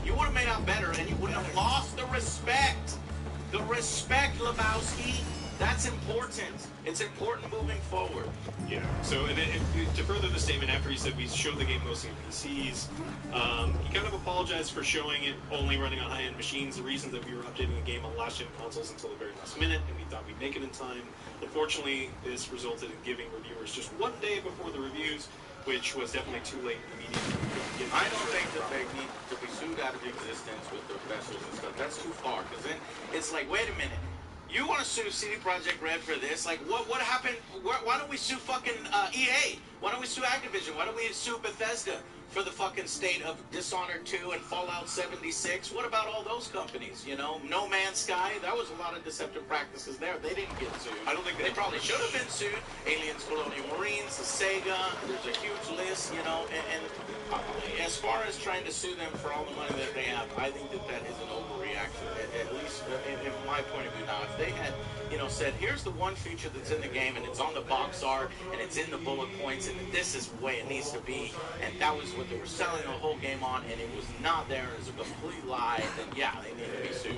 You would have made out better, and you wouldn't have lost the respect. The respect, Lebowski. That's important. It's important moving forward. Yeah. So, and to further the statement, after he said we showed the game mostly on PCs, he kind of apologized for showing it only running on high-end machines. The reason that we were updating the game on last-gen consoles until the very last minute, and we thought we'd make it in time. Unfortunately, this resulted in giving reviewers just one day before the reviews, which was definitely too late immediately. I don't think that they need to be sued out of existence with the investors and stuff. That's too far, because then it's like, wait a minute. You want to sue CD Projekt Red for this? Like, what happened? Why don't we sue fucking EA? Why don't we sue Activision? Why don't we sue Bethesda for the fucking state of Dishonored 2 and Fallout 76? What about all those companies, you know? No Man's Sky? That was a lot of deceptive practices there. They didn't get sued. I don't think they probably should have been sued. Aliens, Colonial Marines, the Sega. There's a huge list, you know, and as far as trying to sue them for all the money that they have, I think that is an overreaction, at least in my point of view. Now, if they had, you know, said, here's the one feature that's in the game, and it's on the box art, and it's in the bullet points, and this is the way it needs to be, and that was what they were selling the whole game on, and it was not there, and it was a complete lie, then yeah, they need to be sued.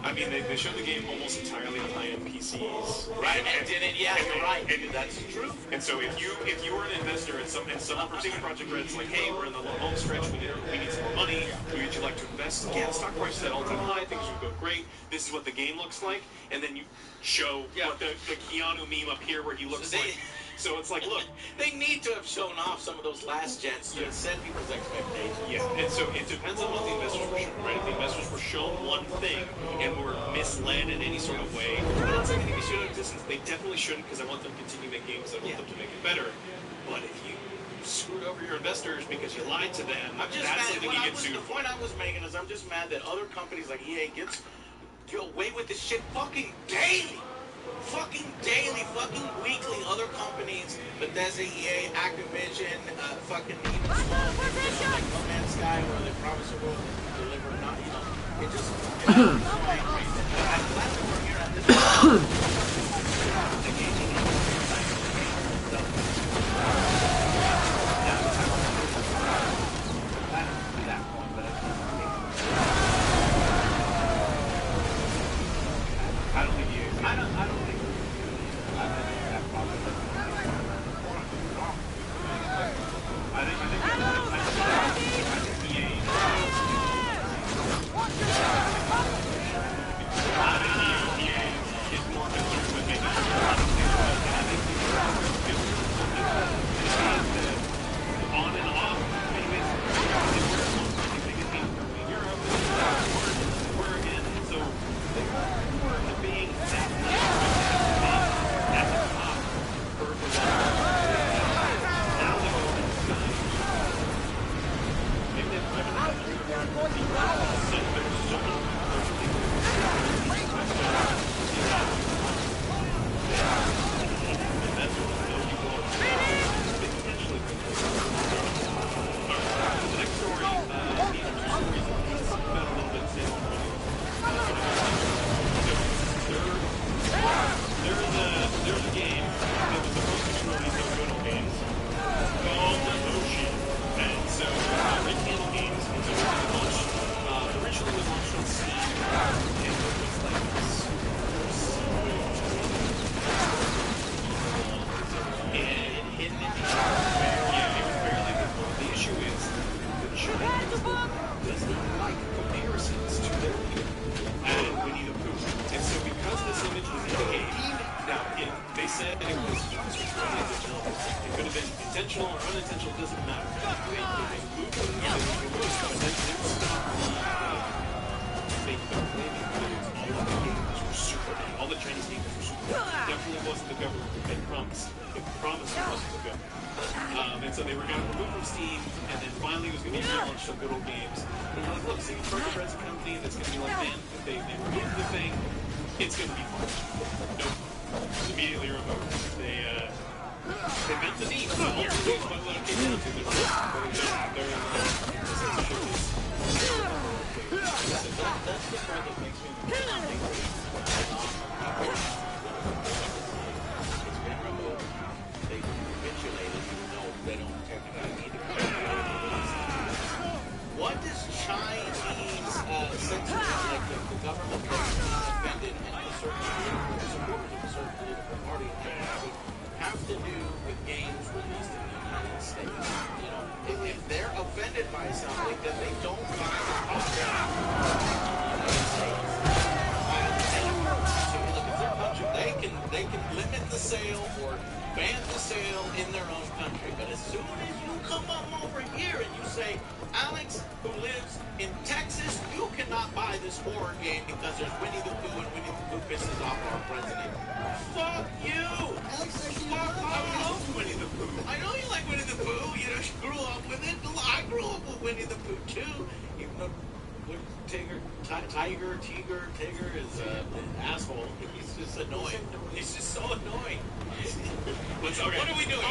I mean, they showed the game almost entirely on high-end PCs. Right, and didn't, yeah, you're right. That's true. And so if you were an investor and someone from CD Projekt Red's like, hey, we're in the home stretch, we need some more money, would you like to invest? Yeah, the stock price is at all-time high, things would go great, this is what the game looks like, and then you show what the Keanu meme up here where he looks like. So it's like, look, they need to have shown off some of those last gens to set people's expectations. Yeah, and so it depends on what the investors were shown, right? If the investors were shown one thing and were misled in any sort of way, I'm not saying they should have existence. They definitely shouldn't, because I want them to continue to make games. I want them to make it better. But if you screwed over your investors because you lied to them, I'm just that's mad. something you get sued. The point I was making is I'm just mad that other companies like EA gets away with this shit fucking daily. Fucking daily, fucking weekly, other companies, Bethesda, EA, Activision, fucking even small things, like No Man's Sky, where they promise it will deliver, not, you know, it just, I'm glad that we're here at this point. I intentional or unintentional, doesn't matter. They moved them, but then didn't stop the fake claiming that all of the gamers were super big. All the Chinese gamers were super big. It definitely wasn't the government that they promised. They promised it wasn't the government. And so they were going to remove from Steam, and then finally it was going to be relaunched on good old games. And you're like, look, CD Projekt Red's a company that's going to be like, man, if they remove the thing, it's going to be fun. Nope. Immediately removed. They meant the need. So ultimately, it's what it came down to. Their censorship is... That's the part that makes me angry. It's been removed. They capitulated, even though they don't technically need to. What does Chinese censorship, like the government that's not offended and a certain supporters of a certain political party have to do with games released in the United States? You know, if they're offended by something, then they don't buy the product in the United States. And look, if they're country, they can limit the sale or ban the sale in their own country. But as soon as you come up over here and you say, Alex, who lives in Texas, you cannot buy this horror game because there's Winnie the Pooh and Winnie the Pooh pisses off our president. Fuck you! Fuck off, Winnie the Pooh. I know you like Winnie the Pooh. You know, you grew up with it. I grew up with Winnie the Pooh too. Even though Tigger is an asshole. He's just annoying. He's just so annoying. What are we doing?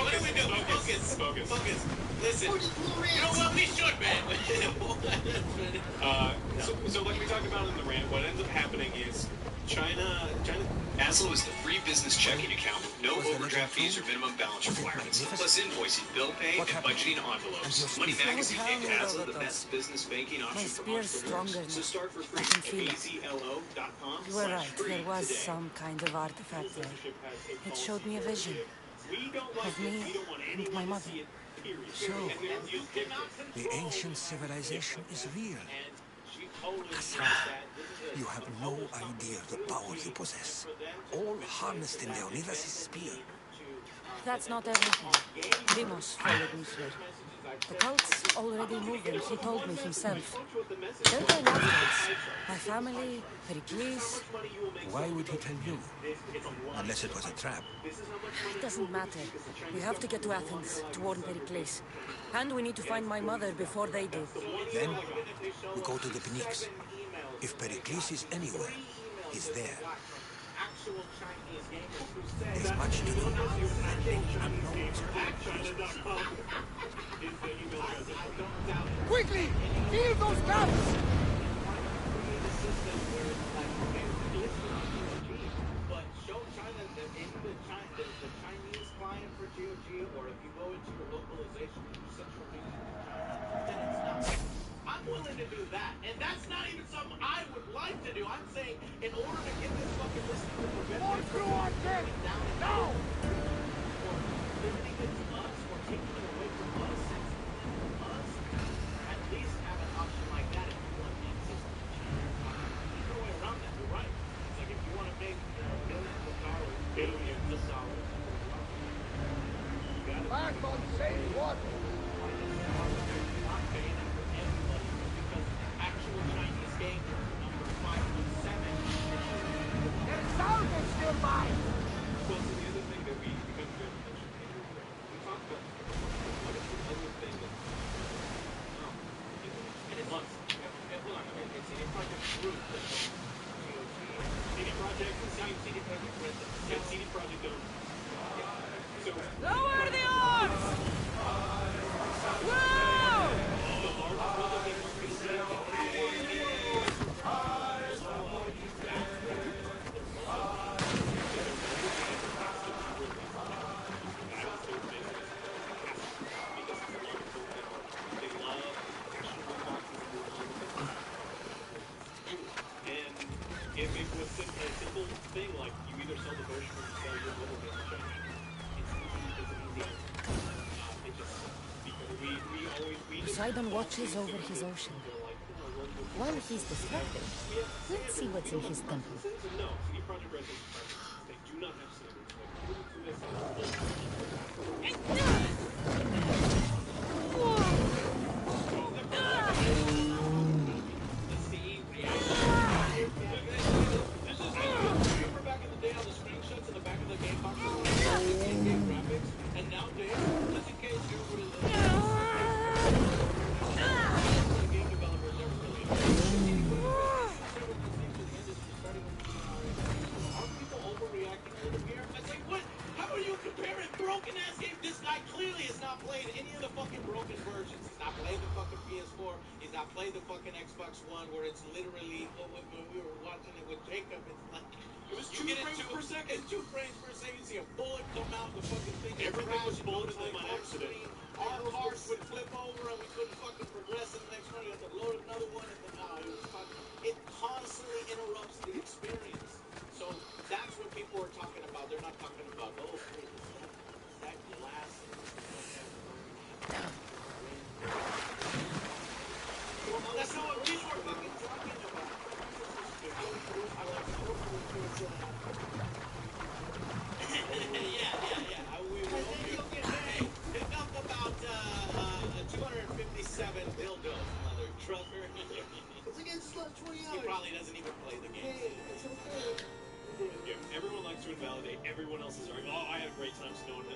Focus. Listen. You know what? We should, man. So like we talked about in the rant, what ends up happening is China. Aslo is the free business checking account with no overdraft fees or minimum balance requirements, plus invoicing, bill pay, and budgeting envelopes. Money Magazine named Aslo the best business banking option for entrepreneurs. So start for free at azlo.com. You were right. There was some kind of artifact there. It showed me a vision of me and my mother. So, the ancient civilization is real. Cassandra, you have no idea the power you possess. All harnessed in Leonidas' spear. That's not everything. Demos followed me here. The cult's already moving, he told me himself. They're going after us. My family, Pericles. Why would he tell you? Unless it was a trap. It doesn't matter. We have to get to Athens, to warn Pericles. And we need to find my mother before they do. Then, we go to the Phoenix. If Pericles is anywhere, he's there. There's much to do. Quickly! Fill those gaps! But show China that in the Chinese client for GeoGeo, or if you go into your localization and you set your region then it's not. I'm willing to do that. And that's not even something I would like to do. I'm saying in order to get this fucking listing to prevent it from going down and down, or limiting it to us, or taking it away from us, at least have an option like that if you want access to China. There's no way around that. You're right. It's like if you want to make billions of dollars, billions of dollars, you got to back on safe water. Actual Chinese game number 5.7. There's salvage nearby. Well, so the other thing that we become good attention to, we talked about what is the other thing that and it's hold on, it's CD Projekt Group that CD Projekt Red. Yeah, CD Projekt owns. So Lower the arms! Whoa! If it was a simple thing like you either sell the version or you sell your mobile game in China, it's an easy answer. It just because we Poseidon watches over his ocean. While he's distracted, let's see what's in his temple. No, CD Projekt Red they do not have standards. not played any of the fucking broken versions. He's not played the fucking PS4. He's not played the fucking Xbox One, where it's literally when we were watching it with Jacob. It's like it was 2 frames per second. It's 2 frames per second. You see a bullet come out, the fucking thing. Everything was bullet time on accident. Our cars would flip over and we couldn't fucking progress in the next one. You have to load another one, and then it was fucking. It constantly interrupts the experience. So that's what people are talking about. They're not talking about that glass. Well, that's not what people are fucking talking about. Yeah. We enough about 257 dildos, mother trucker. It's again just like 20 hours. He probably doesn't even play the game. Hey, it's okay. Yeah, everyone likes to invalidate everyone else's argument. Oh, I had a great time, so no one